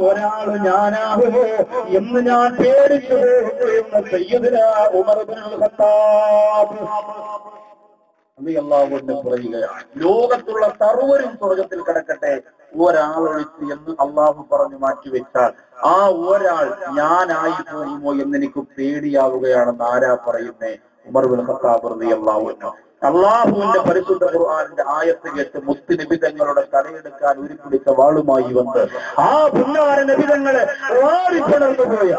ഒരാള് ഞാനാകുമോ എന്ന് ഞാൻ പേടിച്ചു പോകുന്നു എന്ന് സയ്യിദുനാ ഉമർ ഇബ്നുൽ ഖത്താബ് റളിയല്ലാഹു അൻഹു പറയുകയാണ്. ലോകത്തുള്ള സർവ്വരും സ്വർഗത്തിൽ കിടക്കട്ടെ, ഒരാളൊഴിച്ച് എന്ന് അള്ളാഹു പറഞ്ഞു മാറ്റിവെച്ചാൽ ആ ഒരാൾ ഞാനായി പോകുമോ എന്നെനിക്ക് പേടിയാവുകയാണെന്ന് ആരാ പറയുന്നേ? ഉമർ ഇബ്നുൽ ഖത്താബ് റളിയല്ലാഹു അൻഹു. അള്ളാഹുവിന്റെ പരിശുദ്ധ ഖുർആനിന്റെ ആയത്ത് കേട്ട് മുത്ത് നബിതങ്ങളുടെ തലയെടുക്കാൻ ഉരുപ്പിടിച്ച വാളുമായി വന്ന് ആ പുന്നാര നബിതങ്ങളെ വാരിപ്പടർന്നു പോയ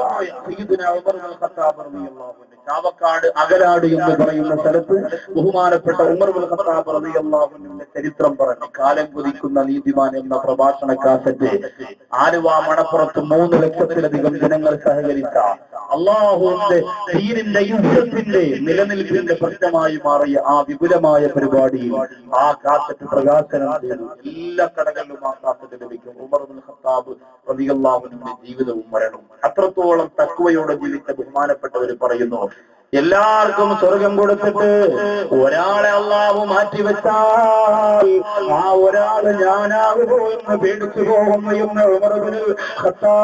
സയ്യിദുനാ ഉമർ ഇബ്നുൽ ഖത്താബ് റളിയല്ലാഹു അൻഹു ചാവക്കാട് അകലാട് എന്ന് പറയുന്ന സ്ഥലത്ത് ബഹുമാനപ്പെട്ട ഉമർ ഇബ്നുൽ ഖത്താബ് റളിയല്ലാഹു അൻഹുവിന്റെ ചരിത്രം പറഞ്ഞ് കാലം കുതിക്കുന്ന നീതിമാൻ എന്ന പ്രഭാഷണ കാസറ്റ് ആലുവ മണപ്പുറത്ത് 3 ലക്ഷത്തിലധികം ജനങ്ങൾ സഹകരിച്ച അള്ളാഹുവിന്റെ ദീനിന്റെ യുദ്ധത്തിന്റെ നിലനിൽപ്പിന്റെ പ്രശ്നമായി മാറിയ ആ വിപുലമായ പരിപാടിയിൽ ആ കാസറ്റ് പ്രകാശനം ചെയ്തു. എല്ലാ കടകളിലും ആ കാസറ്റ് ലഭിക്കും. ഉമർ ഇബ്നുൽ ഖത്താബ് റളിയല്ലാഹു അൻഹുവിന്റെ ജീവിതവും മരണവും അത്രത്തോളം തഖ്വയോടെ ജീവിച്ച ബഹുമാനപ്പെട്ടവർ പറയുന്നു, എല്ലാവർക്കും സ്വർഗം കൊടുത്തിട്ട് ഒരാളെ അള്ളാഹു മാറ്റിവെച്ചാൽ ആ ഒരാള് ഞാനാകുമോ എന്ന് പേടിച്ചു പോകുന്നു എന്ന് ഉമർ ഇബ്നുൽ ഖത്താബ്.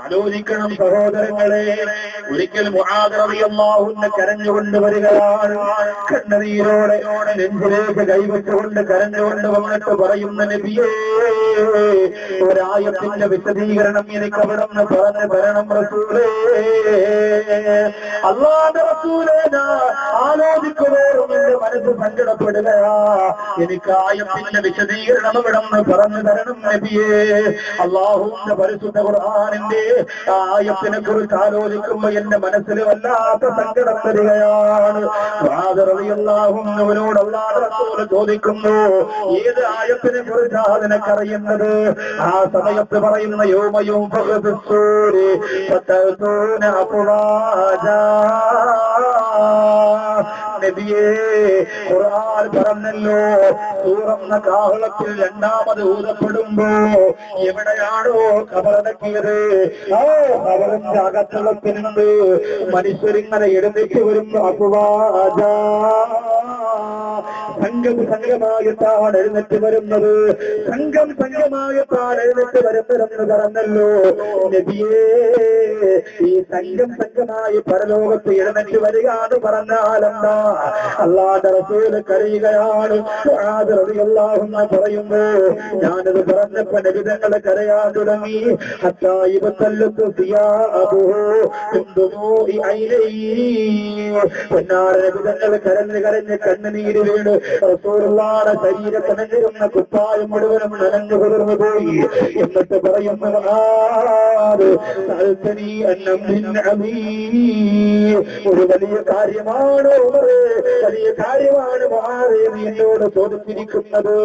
ആലോചിക്കണം സഹോദരങ്ങളെ. ഒരിക്കൽ മുആദ് റളിയല്ലാഹു അൻഹു കരഞ്ഞുകൊണ്ട് വരികയാണ്. കണ്ണുനീരോടെ നെഞ്ചിലേക്ക് കൈവച്ചുകൊണ്ട് കരഞ്ഞുകൊണ്ട് വന്നിട്ട് പറയുന്ന നബിയേ, ഒരായത്തിന്റെ വിശദീകരണം എനിക്ക് അവിടുന്ന് പറഞ്ഞു തരണം റസൂലേ. അല്ലാഹുവിന്റെ റസൂലേ, ആലോചിക്കുമ്പോഴും എന്റെ മനസ്സ് സങ്കടപ്പെടുകയാ. എനിക്ക് ആയത്തിന്റെ വിശദീകരണം അവിടുന്ന് പറഞ്ഞു തരണം നബിയേ. അല്ലാഹുവിന്റെ പരിശുദ്ധ ഖുർആനിന്റെ ആയത്തിനെ കുറിച്ച് ആലോചിക്കുമ്പോ എന്റെ മനസ്സിൽ വല്ലാത്ത സങ്കടം വരികയാണ്. മുആദ് റളിയല്ലാഹു അൻഹുവിനോട് അല്ലാഹുവിന്റെ റസൂൽ ചോദിക്കുന്നു, ഏത് ആയത്തിനെ കുറിച്ചാണ് നിനക്കറിയുന്നത്? ആ സമയത്ത് പറയുന്ന യൗമയും ഫഖദുസ്സൂരി ഫതഅതൂന അഫ്വാജാ. നബിയേ, ഖുർആൻ പറഞ്ഞല്ലോ, സൂറന്ന കാഹളത്തിൽ രണ്ടാമത് ഊതപ്പെടുമ്പോ എവിടെയാണോ ഖബറടക്കിയത് ആ ഖബറിന്റെ അകത്തളത്തിനുണ്ട് മനുഷ്യരിങ്ങനെ എഴുന്നേറ്റ് വരുമ്പോ അഫ്വാജാ, സംഘമായിട്ടാണ് എഴുന്നേറ്റ് വരുന്നത്. സംഘമായിട്ടാണ് എഴുന്നേറ്റ് വരുന്നതെന്ന് പറഞ്ഞല്ലോ നബിയേ. ഈ സംഘമായി പരലോകത്ത് എഴുന്നേറ്റ് വരിക എന്ന് പറഞ്ഞാലെന്താ? അല്ലാഹുവിന്റെ റസൂൽ കരയുകയാണ്. മുആദ് റളിയല്ലാഹു അൻഹു പറയുന്നു, ഞാനത് പറഞ്ഞപ്പോ നബിതങ്ങൾ കരയാൻ തുടങ്ങി. ഹത്താ ഇബ്തല്ലത്തു സിയാബുഹു മിൻ ദുമൂഇ ഐനൈഹി. പൊന്നാര നബിതങ്ങൾ കരഞ്ഞ് കണ്ണുനീര് വീണ് റസൂലുള്ളാഹിയുടെ ശരീരത്തിൽ നിന്നിരുന്ന കുപ്പായം മുഴുവനും നനഞ്ഞു കുതിർന്നു പോയി. എന്നിട്ട് പറയുന്നു, ഒരു വലിയ കാര്യമാണ് ഉമറേ, വലിയ കാര്യമാണ് മുആദേ നീ എന്നോട് ചോദിച്ചിരിക്കുന്നത്.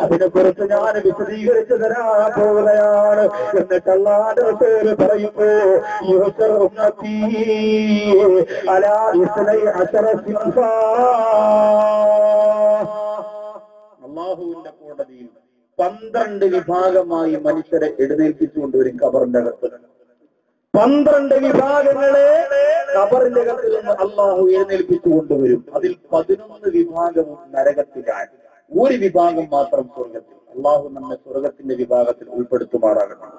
അതിനെക്കുറിച്ച് ഞാൻ വിശദീകരിച്ചു തരാൻ പോവുകയാണ്. എന്നിട്ട് അല്ലാഹുവിന്റെ റസൂൽ പറയുന്നു, യുഹ്ശർ ഉമ്മത്തി അലാ 12 സിൻഫാ. അല്ലാഹുവിന്റെ കോടതിയിൽ 12 വിഭാഗമായി മനുഷ്യരെ എഴുന്നേൽപ്പിച്ചുകൊണ്ടുവരും ഖബറിന്റെ അകത്ത്. 12 വിഭാഗങ്ങളെ ഖബറിന്റെ അകത്തിൽ നിന്ന് അള്ളാഹു എഴുന്നേൽപ്പിച്ചു കൊണ്ടുവരും. അതിൽ 11 വിഭാഗവും നരകത്തിലാണ്, ഒരു വിഭാഗം മാത്രം സ്വർഗത്തിൽ. അള്ളാഹു നമ്മെ സ്വർഗത്തിന്റെ വിഭാഗത്തിൽ ഉൾപ്പെടുത്തുമാറാകണം.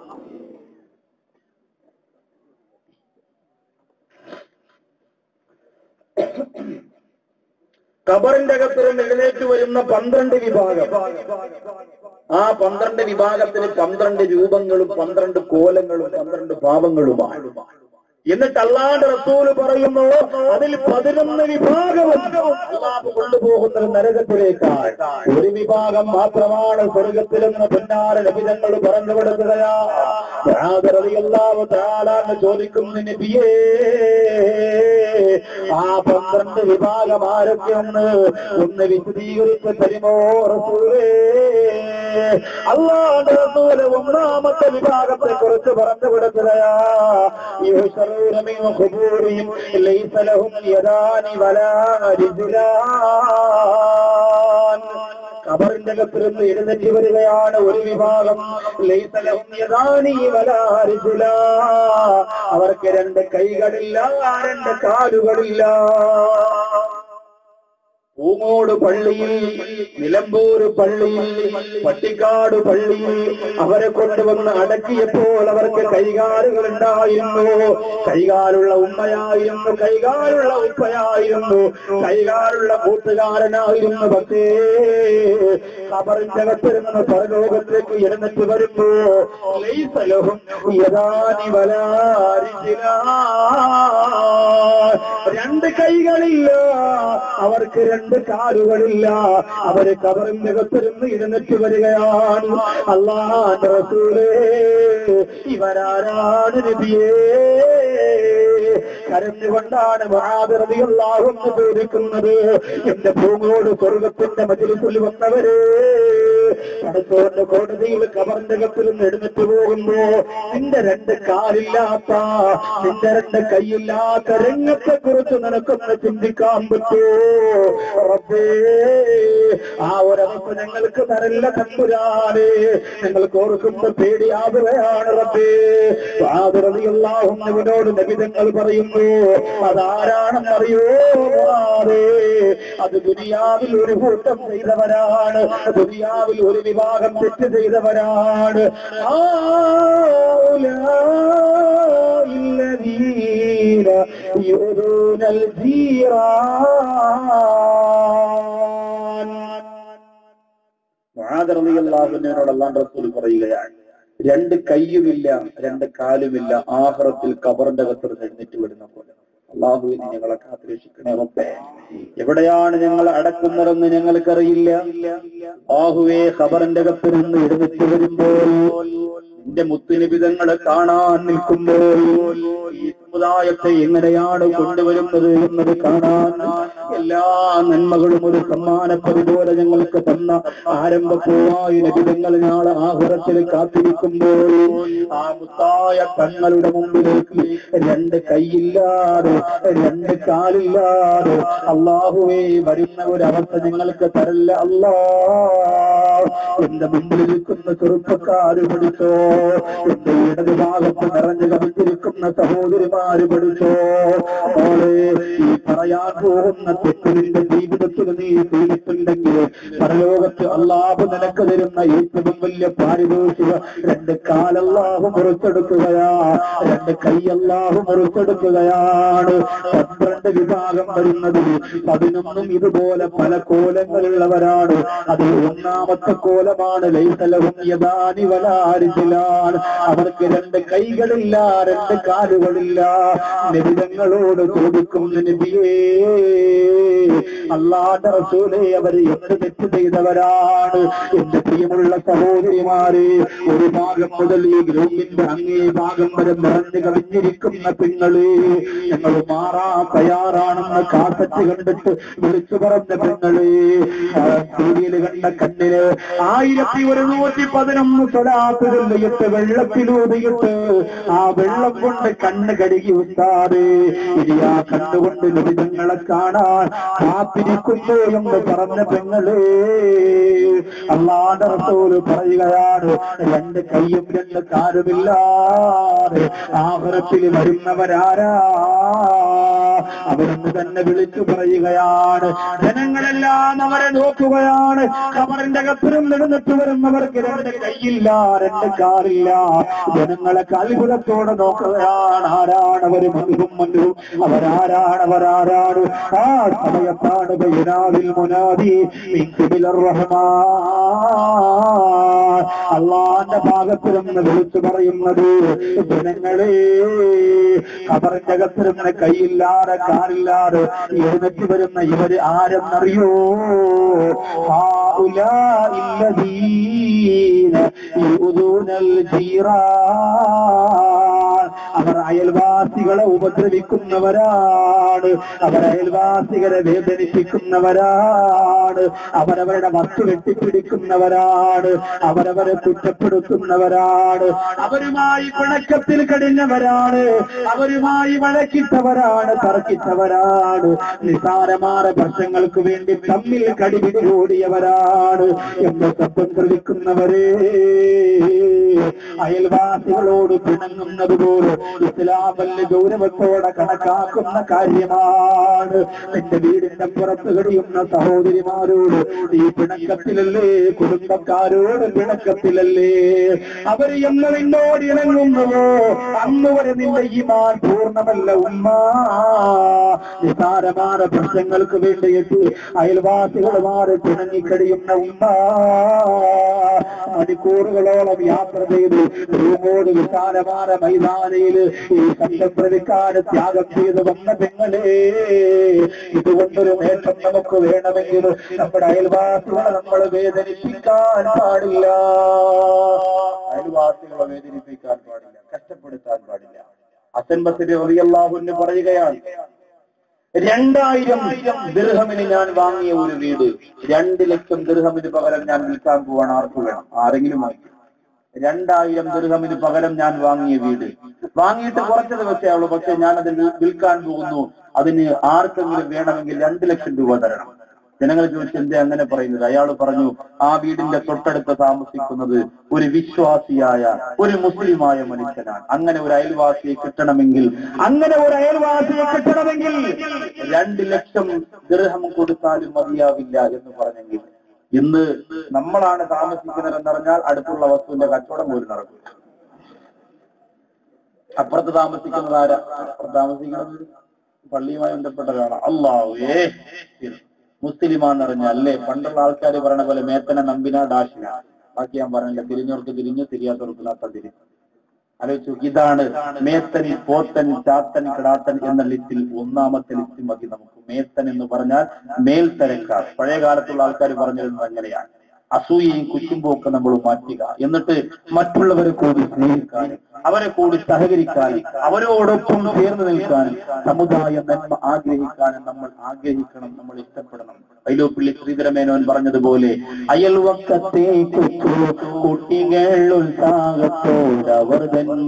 ഖബറിന്റെ അകത്ത് നിന്ന് എഴുന്നേറ്റ് വരുന്ന 12 വിഭാഗം. ആ 12 വിഭാഗത്തിന് 12 രൂപങ്ങളും 12 കോലങ്ങളും 12 ഭാവങ്ങളുമാണ്. എന്നിട്ട് അല്ലാഹുവിന്റെ റസൂൽ പറയുന്നു, അതിൽ 11 വിഭാഗവും അല്ലാഹു കൊണ്ടുപോകുന്നത് നരകത്തിലേക്കാണ്. ഒരു വിഭാഗം മാത്രമാണ് സ്വർഗത്തിലെന്ന് പൊന്നാര നബിതങ്ങൾ പറഞ്ഞു കൊടുക്കുകയാ. മുആദ് റളിയല്ലാഹു തആല ചോദിക്കുന്നു, നബിയേ, ആ 12 വിഭാഗം ആരൊക്കെയെന്ന് ഒന്ന് വിശദീകരിച്ച് തരുമോ റസൂലേ? അല്ലാഹുവിന്റെ റസൂൽ ഒന്നാമത്തെ വിഭാഗത്തെ കുറിച്ച് പറഞ്ഞു കൊടുക്കുകയാ. ليس لهم يدان ولا رجلان. ഖബറിന്റെ അകത്ത് നിന്ന് എഴുന്നേറ്റ് വരികയാണ് ഒരു വിഭാഗം. ലൈസ ലഹും യദാനി വലാ റിജുലാ. അവർക്ക് 2 കൈകളില്ല, 2 കാലുകളില്ല. പൂങ്ങോട് പള്ളിയിൽ, നിലമ്പൂർ പള്ളിയിൽ, പട്ടിക്കാട് പള്ളിയിൽ അവരെ കൊണ്ടുവന്ന് അടക്കിയപ്പോൾ അവർക്ക് കൈകാലുകൾ ഉണ്ടായിരുന്നു. കൈകാലുള്ള ഉമ്മയായിരുന്നു, കൈകാലുള്ള ഉപ്പയായിരുന്നു, കൈകാലുള്ള കൂട്ടുകാരനായിരുന്നു. പക്ഷേ ഖബറിന്റെ അകത്തിരുന്ന് പരലോകത്തേക്ക് എഴുന്നേറ്റ് വരുമ്പോ ലൈസലഹും യദാനി വലാ രണ്ട് കൈകളില്ല, അവർക്ക് രണ്ട് കാലുകളില്ല. അവര് ഖബറിന്റെ അകത്തിരുന്ന് എഴുന്നേറ്റ് വരികയാണ്. അല്ലാഹുവിന്റെ റസൂലേ, ഇവരാരാണ് നബിയേ? കരഞ്ഞുകൊണ്ടാണ് മുആദ് റളിയല്ലാഹു അൻഹു ചോദിക്കുന്നത്, എന്റെ പൂങ്ങോട് സ്വർഗത്തിന്റെ മജ്‌ലിസിൽ വന്നവരെ, പടച്ചവന്റെ കോടതിയിൽ ഖബറിന്റെ അകത്തിൽ നിന്ന് എഴുന്നേറ്റ് പോകുമ്പോ നിന്റെ രണ്ട് കാലില്ലാത്ത, നിന്റെ രണ്ട് കൈയില്ലാത്ത രംഗത്തെ കുറിച്ച് നിനക്കൊന്ന് ചിന്തിക്കാൻ പറ്റുമോ റബ്ബേ? ആ ഒരവസ്ഥ ഞങ്ങൾക്ക് തരല്ല തമ്പുരാനെ, ഞങ്ങൾക്ക് ഓർക്കുമ്പോ പേടിയാവുകയാണ് റബ്ബേ. മുആദ് റളിയല്ലാഹു അൻഹുവിനോട് നബി തങ്ങൾ പറയുന്നു, അതാരാണെന്നറിയോ മുആദേ? അത് ദുനിയാവിൽ ഒരു കൂട്ടം ചെയ്തവരാണ്, ദുനിയാവിൽ ഒരു വിഭാഗം തെറ്റ് ചെയ്തവരാണ്. മുആദ് റളിയല്ലാഹു അൻഹുവിനോട് അല്ലാഹുവിന്റെ റസൂൽ പറയുകയാണ്, രണ്ട് കയ്യുമില്ല, രണ്ട് കാലുമില്ല, ആഖിറത്തിൽ ഖബറിന്റെ അകത്ത് എഴുന്നേറ്റ് വിടുന്ന പോലെ. അല്ലാഹുവേ, ഞങ്ങളെ കാത്തുരക്ഷിക്കണേ റബ്ബേ. എവിടെയാണ് ഞങ്ങൾ അടക്കുന്നതെന്ന് ഞങ്ങൾക്കറിയില്ല. അല്ലാഹുവേ, ഖബറിന്റെ അകത്ത് നിന്ന് എഴുന്നേറ്റ് വരുമ്പോൾ നിന്റെ മുത്തുനിബിതങ്ങളെ കാണാൻ നിൽക്കുമ്പോൾ ഈ സമുദായത്തെ എങ്ങനെയാണ് കൊണ്ടുവരുന്നത് എന്നത് കാണാൻ എല്ലാ നന്മകളും ഒരു സമ്മാനപ്പതി പോലെ ഞങ്ങൾക്ക് തന്ന ആരംഭപ്പൂവായി നബിതങ്ങൾ നാളെ ആഖിറത്തിൽ കാത്തിരിക്കുമ്പോൾ ആ മുത്തായ തങ്ങളുടെ മുമ്പിലേക്ക് രണ്ട് കൈയില്ലാതെ, രണ്ട് കാലില്ലാതെ അല്ലാഹുവേ വരുന്ന ഒരവസ്ഥ ഞങ്ങൾക്ക് തരല്ല അല്ലാ. എന്റെ മുമ്പിൽ നിൽക്കുന്ന ചെറുപ്പക്കാര് പഠിച്ചോ, എന്റെ ഇടത് ഭാഗത്ത് നിറഞ്ഞു കവിഞ്ഞിരിക്കുന്ന സഹോദരിമാര് പഠിച്ചോ, മോളെ, ഈ പറയാൻ പോകുന്ന തെറ്റിന്റെ ജീവിതത്തിൽ നീ ചെയ്തിട്ടുണ്ടെങ്കിൽ പരലോകത്ത് അല്ലാഹു നിനക്ക് തരുന്ന ഏറ്റവും വലിയ പാരിതോഷിക രണ്ട് കാലല്ലാഹു മുറിച്ചെടുക്കുകയാ, രണ്ട് കൈ അല്ലാഹു മുറിച്ചെടുക്കുകയാണ്. 12 വിഭാഗം വരുന്നതിൽ 11 ഇതുപോലെ പല കോലങ്ങളുള്ളവരാണ്. അതിൽ ഒന്നാമത്തെ കോലമാണ് ലൈസലഹും യദാനി വലാ റിജ്ലാൻ. അവർക്ക് രണ്ട് കൈകളില്ല, രണ്ട് കാലുകളില്ല. നബിതങ്ങളോട് ചോദിക്കുന്നു, നബിയേ, അല്ലാഹുവിന്റെ റസൂലേ, അവര് എന്ത് തെറ്റ് ചെയ്തവരാണ്? എന്റെ പ്രിയമുള്ള സഹോദരിമാരെ, ഒരു ഭാഗം മുതൽ ഈ ഗ്രൂപ്പിന്റെ അങ്ങേ ഭാഗം വരെ നിറഞ്ഞു കവിഞ്ഞിരിക്കുന്ന പെങ്ങളെ, ഞങ്ങൾ മാറാൻ തയ്യാറാണെന്ന് കാസറ്റ് കണ്ടിട്ട് വിളിച്ചു പറഞ്ഞ പെങ്ങളെ, ടിവിയിൽ കണ്ട കണ്ണിന് 1111 സ്വലാത്ത് ചൊല്ലിയിട്ട് വെള്ളത്തിലൂതിയിട്ട് ആ വെള്ളം കൊണ്ട് കണ്ണ് കഴുകി ഉസ്താദേ, ഇനി ആ കണ്ണുകൊണ്ട് നബിതങ്ങളെ കാണാൻ കാത്തിരിക്കുന്നു എന്ന് പറഞ്ഞ പെങ്ങളെ, അല്ലാഹുവിന്റെ റസൂൽ പറയുകയാണ്, രണ്ട് കൈയും രണ്ട് കാലുമില്ലാതെ ആഖിറത്തിൽ വരുന്നവരാരാ? അവരെന്ന് തന്നെ വിളിച്ചു പറയുകയാണ്. ജനങ്ങളെല്ലാം അവരെ നോക്കുകയാണ്. ഖബറിന്റെ അകത്തും എഴുന്നേറ്റ് വരുന്നവർക്ക് രണ്ട് കൈയില്ല, രണ്ട് കാലില്ല. ജനങ്ങളെ അത്ഭുതത്തോടെ നോക്കുകയാണ്. ആരാണ് അവര്? മനുവും അവരാരാണ്? അവരാരാണ്? ആ സമയത്താണ് ബൈനാദിൽ മുനാദി മിൻ ഖിബിലർ റഹ്മാൻ, അല്ലാഹുവിന്റെ ഭാഗത്ത് നിന്ന് വിളിച്ചു പറയുന്നത്, ജനങ്ങളെ, ഖബറിന്റെ അകത്തിരുന്ന് കൈയില്ലാതെ കാലില്ലാതെ എഴുന്നേറ്റ് വരുന്ന ഇവര് ആരെന്നറിയോ? അവർ അയൽവാസികളെ ഉപദ്രവിക്കുന്നവരാണ്, അവർ അയൽവാസികളെ വേദനിപ്പിക്കുന്നവരാണ്, അവരവരുടെ വസ്തു വെട്ടിപ്പിടിക്കുന്നവരാണ്, അവരവരെ കുറ്റപ്പെടുത്തുന്നവരാണ്, അവരുമായി പിണക്കത്തിൽ കഴിഞ്ഞവരാണ്, അവരുമായി വഴക്കിട്ടവരാണ്, തർക്കിച്ചവരാണ്, നിസാരമായ പ്രശ്നങ്ങൾക്ക് വേണ്ടി തമ്മിൽ കടിപിടി ഓടിയവരാണ് എന്ന് സത്യം ശ്രമിക്കുന്നവരെ, അയൽവാസികളോട് പിണങ്ങുന്നത് പോലും ഇസ്ലാം വലിയ ഗൗരവത്തോടെ കണക്കാക്കുന്ന കാര്യമാണ്. നിന്റെ വീടിന്റെ പുറത്ത് കഴിയുന്ന സഹോദരിമാരോട് ഈ പിണക്കത്തിലല്ലേ? കുടുംബക്കാരോട് പിണക്കത്തിലല്ലേ? അവർ എന്ന് നിന്നോട് ഇണങ്ങുന്നുവോ അന്ന് വരെ നിന്റെ ഈമാൻ പൂർണ്ണമല്ല ഉമ്മ. നിസാരമായ പ്രശ്നങ്ങൾക്ക് വേണ്ടിയിട്ട് അയൽവാസികളുമാരെ പിണങ്ങിക്കഴിയുന്ന ഉമ്മ, മണിക്കൂറുകളോളം യാത്ര ചെയ്ത് റൂമോട് വിശാലമായ മൈതാനയില് ഈ സത്യം പ്രതിക്കാൻ ത്യാഗം ചെയ്ത് വന്ന പെങ്ങളെ, ഇതുകൊണ്ടൊരു നേട്ടം നമുക്ക് വേണമെങ്കിൽ നമ്മുടെ അയൽവാസികളെ നമ്മൾ വേദനിപ്പിക്കാൻ പാടില്ല. അയൽവാസികളെ വേദനിപ്പിക്കാൻ പാടില്ല, കഷ്ടപ്പെടുത്താൻ പാടില്ല. ഹസൻ ബസ്രി റളിയല്ലാഹു അൻഹു പറയുകയാണ്, 2000 ദിർഹമിന് ഞാൻ വാങ്ങിയ ഒരു വീട് 2 ലക്ഷം ദിർഹമിന് പകരം ഞാൻ വിൽക്കാൻ പോവാണ്. ആർക്ക് വേണം? ആരെങ്കിലും വാങ്ങി? 2000 ദിർഹമിന് പകരം ഞാൻ വാങ്ങിയ വീട് വാങ്ങിയിട്ട് കുറച്ച് ദിവസമേ ഉള്ളൂ, പക്ഷെ ഞാൻ അത് വിൽക്കാൻ പോകുന്നു. അതിന് ആർക്കെങ്കിലും വേണമെങ്കിൽ 2 ലക്ഷം രൂപ തരണം. ജനങ്ങൾ ചോദിച്ചു, എന്തേ അങ്ങനെ പറയുന്നത്? അയാൾ പറഞ്ഞു, ആ വീടിന്റെ തൊട്ടടുത്ത് താമസിക്കുന്നത് ഒരു വിശ്വാസിയായ ഒരു മുസ്ലിമായ മനുഷ്യനാണ്. അങ്ങനെ ഒരു അയൽവാസിയെ കിട്ടണമെങ്കിൽ 2 ലക്ഷം ദിർഹം കൊടുത്താലും മതിയാവില്ല എന്ന് പറഞ്ഞെങ്കിൽ, ഇന്ന് നമ്മളാണ് താമസിക്കുന്നതെന്ന് പറഞ്ഞാൽ അടുത്തുള്ള വസ്തുവിന്റെ കച്ചവടം പോലും നടക്കും. അപ്പുറത്ത് താമസിക്കുന്നത് ആരാ? അപ്പുറത്ത് താമസിക്കുന്നത് പള്ളിയുമായി ബന്ധപ്പെട്ടതാണ്. അല്ലാഹുവേ, മുസ്ലിമാന്ന് പറഞ്ഞാൽ അല്ലേ പണ്ടുള്ള ആൾക്കാർ പറയണ പോലെ മേത്തന നമ്പിന ഡാഷിന, ബാക്കി ഞാൻ പറഞ്ഞില്ല, തിരിഞ്ഞവർക്ക് തിരിഞ്ഞു, തിരിയാത്തവർക്ക് നാത്ത തിരിഞ്ഞു. ആലോചിച്ചു, ഇതാണ് മേത്തനി, പോത്തൻ, ചാത്തൻ, കിടാത്തൻ എന്ന ലിസ്റ്റിൽ ഒന്നാമത്തെ ലിസ്റ്റ് മതി നമുക്ക്. മേത്തൻ എന്ന് പറഞ്ഞാൽ മേൽത്തരക്കാർ. പഴയ കാലത്തുള്ള ആൾക്കാർ പറഞ്ഞിരുന്നത് അങ്ങനെയാണ്. അസൂയയും കുശുമ്പും ഒക്കെ നമ്മൾ മാറ്റുക, എന്നിട്ട് മറ്റുള്ളവരെ കൂടി സ്നേഹിക്കാനും അവരെ കൂടി സഹകരിക്കാനും അവരോടൊപ്പം ചേർന്ന് നിൽക്കാനും സമുദായ നന്മ ആഗ്രഹിക്കാനും നമ്മൾ ആഗ്രഹിക്കണം, നമ്മൾ ഇഷ്ടപ്പെടണം. വൈലോപ്പിള്ളി ശ്രീധരമേനോൻ പറഞ്ഞതുപോലെ, അയൽവക്കത്തെ കുട്ടികൾ ഉത്സാഹത്തോടവർ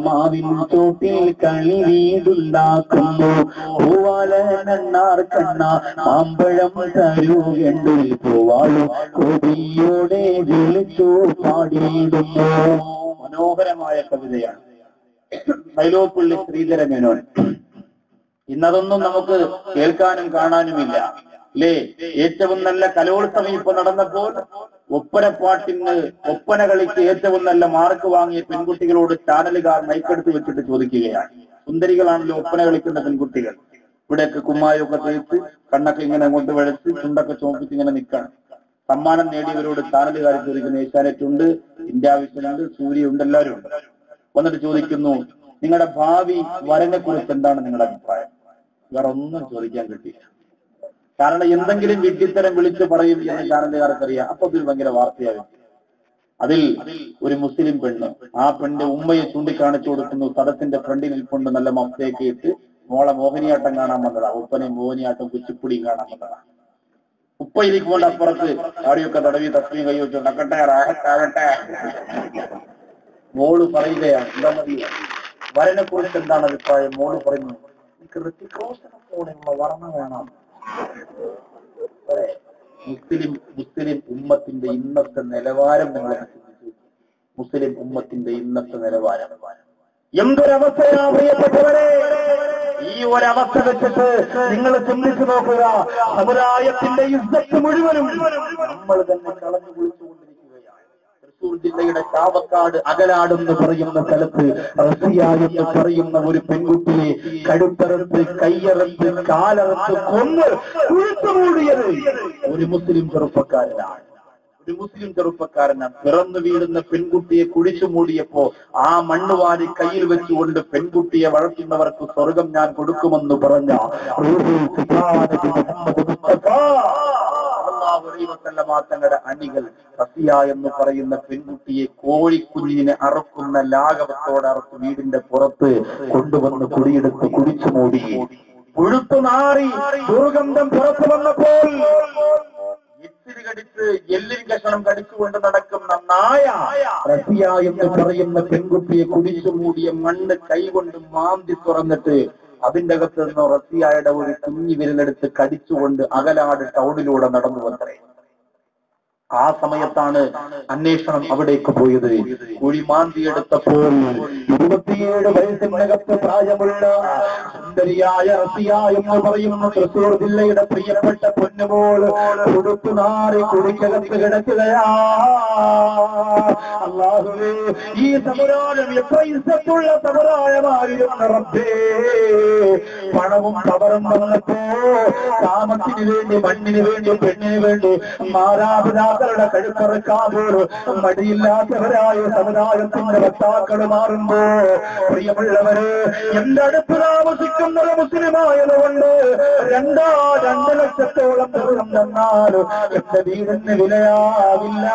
മാവിൻ ചോട്ടിൽ കളി വീടുണ്ടാക്കുന്നു. പൂവാലനാർ കണ്ണ മാമ്പഴം തരുകണ്ടു പൂവാളും കൊതിയോടെ വിളിച്ചു പാടിയിടുന്നു. മനോഹരമായ കവിതയാണ് വൈലോപ്പിള്ളി ശ്രീധരമേനോൻ. ഇന്നതൊന്നും നമുക്ക് കേൾക്കാനും കാണാനുമില്ല അല്ലേ? ഏറ്റവും നല്ല കലോത്സവം ഇപ്പൊ നടന്നപ്പോൾ ഒപ്പനപ്പാട്ടിന്, ഒപ്പന കളിക്ക് ഏറ്റവും നല്ല മാർക്ക് വാങ്ങിയ പെൺകുട്ടികളോട് ചാനലുകാർ മൈക്കെടുത്ത് വെച്ചിട്ട് ചോദിക്കുകയാണ്. സുന്ദരികളാണല്ലോ ഒപ്പന കളിക്കുന്ന പെൺകുട്ടികൾ. ഇവിടെയൊക്കെ കുമ്മായൊക്കെ തേച്ച് കണ്ണൊക്കെ ഇങ്ങനെ അങ്ങോട്ട് വഴച്ച് ചുണ്ടൊക്കെ ചോപ്പിച്ച് ഇങ്ങനെ നിൽക്കണം. സമ്മാനം നേടിയവരോട് ചാനലുകാർ ചോദിക്കുന്നു, ഏഷ്യാനെറ്റ് ഉണ്ട്, ഇന്ത്യ വിഷൻ ഉണ്ട്, സൂര്യ ഉണ്ട്, എല്ലാവരും ഉണ്ട്. വന്നിട്ട് ചോദിക്കുന്നു, നിങ്ങളുടെ ഭാവി വരനെ കുറിച്ച് എന്താണ് നിങ്ങളുടെ അഭിപ്രായം? വേറെ ഒന്നും ചോദിക്കാൻ കിട്ടിയില്ല. കാരണം എന്തെങ്കിലും വിഡ്ഢിത്തരം വിളിച്ചു പറയും എന്ന് ചാനലുകാർക്കറിയാം. അപ്പൊ അതിൽ ഭയങ്കര വാർത്തയാകും. അതിൽ ഒരു മുസ്ലിം പെണ്ണ്, ആ പെണ്ണിന്റെ ഉമ്മയെ ചൂണ്ടിക്കാണിച്ചു കൊടുക്കുന്നു. സദസ്സിന്റെ ഫ്രണ്ടിൽ നിൽക്കൊണ്ട് നല്ല മഫ്തയൊക്കെ ഇട്ട് മോളെ മോഹിനിയാട്ടം കാണാൻ വന്നതാ. ഉപ്പനെയും മോഹിനിയാട്ടം കുച്ചിപ്പുടിയും കാണാൻ വന്നതാ. ഉപ്പ ഇരിക്കൊണ്ട് അപ്പുറത്ത് ആടിയൊക്കെ തടവി തസ്മീം കൈ വെച്ചു നടക്കട്ടെ റാഹത്താകട്ടെ. മോള് പറയുകയാണ്, എന്താ മതി വരനെ കുറിച്ച് എന്താണ് അഭിപ്രായം? മോള് പറയുന്നു, എനിക്ക് ഋത്തിക് റോഷനെ പോലെയുള്ള വർണ്ണ വേണം. മുസ്ലിം ഉമ്മത്തിന്റെ ഇന്നത്തെ നിലവാരം നിങ്ങൾ ചിന്തിച്ചു. മുസ്ലിം ഉമ്മത്തിന്റെ ഇന്നത്തെ നിലവാരം എന്തൊരവസ്ഥയാണ് പ്രിയപ്പെട്ടവരെ. ഈ ഒരവസ്ഥ വെച്ചിട്ട് നിങ്ങൾ ചിന്തിച്ചു നോക്കുക, സമുദായത്തിന്റെ ഇസ്സത്ത് മുഴുവനും നമ്മൾ തന്നെ കളഞ്ഞു കുളിച്ചുകൊണ്ടിരിക്കുകയാണ്. തൃശൂർ ജില്ലയുടെ ചാവക്കാട് അകലാട് എന്ന് പറയുന്ന സ്ഥലത്ത് റസിയ എന്ന് പറയുന്ന ഒരു പെൺകുട്ടിയെ കഴുത്തറുത്ത്, കയ്യറുത്ത്, കാലറുത്ത് കൊന്ന് കുഴിച്ചുമൂടിയത് ഒരു മുസ്ലിം ചെറുപ്പക്കാരനാണ്. ഒരു മുസ്ലിം ചെറുപ്പക്കാരനാണ്. പിറന്നു വീഴുന്ന പെൺകുട്ടിയെ കുഴിച്ചു മൂടിയപ്പോ ആ മണ്ണുവാരി കയ്യിൽ വെച്ചുകൊണ്ട് പെൺകുട്ടിയെ വളർത്തുന്നവർക്ക് സ്വർഗം ഞാൻ കൊടുക്കുമെന്ന് പറഞ്ഞ തങ്ങളുടെ അണികൾ റസിയ എന്ന് പറയുന്ന പെൺകുട്ടിയെ കോഴിക്കുഞ്ഞിനെ അറക്കുന്ന ലാഘവത്തോടെ അറുത്ത് വീടിന്റെ പുറത്ത് കൊണ്ടുവന്ന് കുടിയെടുത്ത് കുടിച്ചു മൂടി. പുഴുത്തു നാറി ദുർഗന്ധം പുറത്തു വന്നപ്പോൾ ഇത്തിരി കടിച്ച് എല്ലിൻ കഷണം കടിച്ചുകൊണ്ട് നടക്കുന്ന നായ റസിയ എന്ന് പറയുന്ന പെൺകുട്ടിയെ കുടിച്ചു മൂടിയ മണ്ണ് കൈകൊണ്ട് മാന്തി തുറന്നിട്ട് അതിന്റെ അകത്ത് നിന്ന് റസിയയുടെ ഒരു കുഞ്ഞി വിരലെടുത്ത് കടിച്ചുകൊണ്ട് അകലാട് ടൗണിലൂടെ നടന്നു വന്നേ. ആ സമയത്താണ് അന്വേഷണം അവിടേക്ക് പോയത്. കുഴിമാന്തിയെടുത്തപ്പോൾ 27 വയസ്സിനകത്ത് പ്രായമുള്ള സുന്ദരിയായ റസിയ എന്ന് പറയുന്ന തൃശൂർ ജില്ലയുടെ പ്രിയപ്പെട്ട പൊന്നുമോൾ കൊടുത്തുനാറി കുടിക്കകത്ത് കിടക്കുകയാ. അല്ലാഹുവേ, ഈ സമുദായം എത്ര ഇസ്സത്തുള്ള സമുദായമായിരുന്നു റബ്ബേ. പണവും പവറും വന്നപ്പോ കാമത്തിന് വേണ്ടി, മണ്ണിന് വേണ്ടി, പെണ്ണിന് വേണ്ടി മാതാപിതാക്കളുടെ കഴുത്തറക്കാപോലും മടിയില്ലാത്തവരായ സമുദായത്തിന്റെ വക്താക്കൾ മാറുമ്പോ, പ്രിയമുള്ളവര്, എന്റെ അടുത്ത് താമസിക്കുന്നത് മുസ്ലിമായതുകൊണ്ട് 2 ലക്ഷത്തോളം ദൃഹം തന്നാലും എന്റെ വീടിന് വിലയാവില്ല.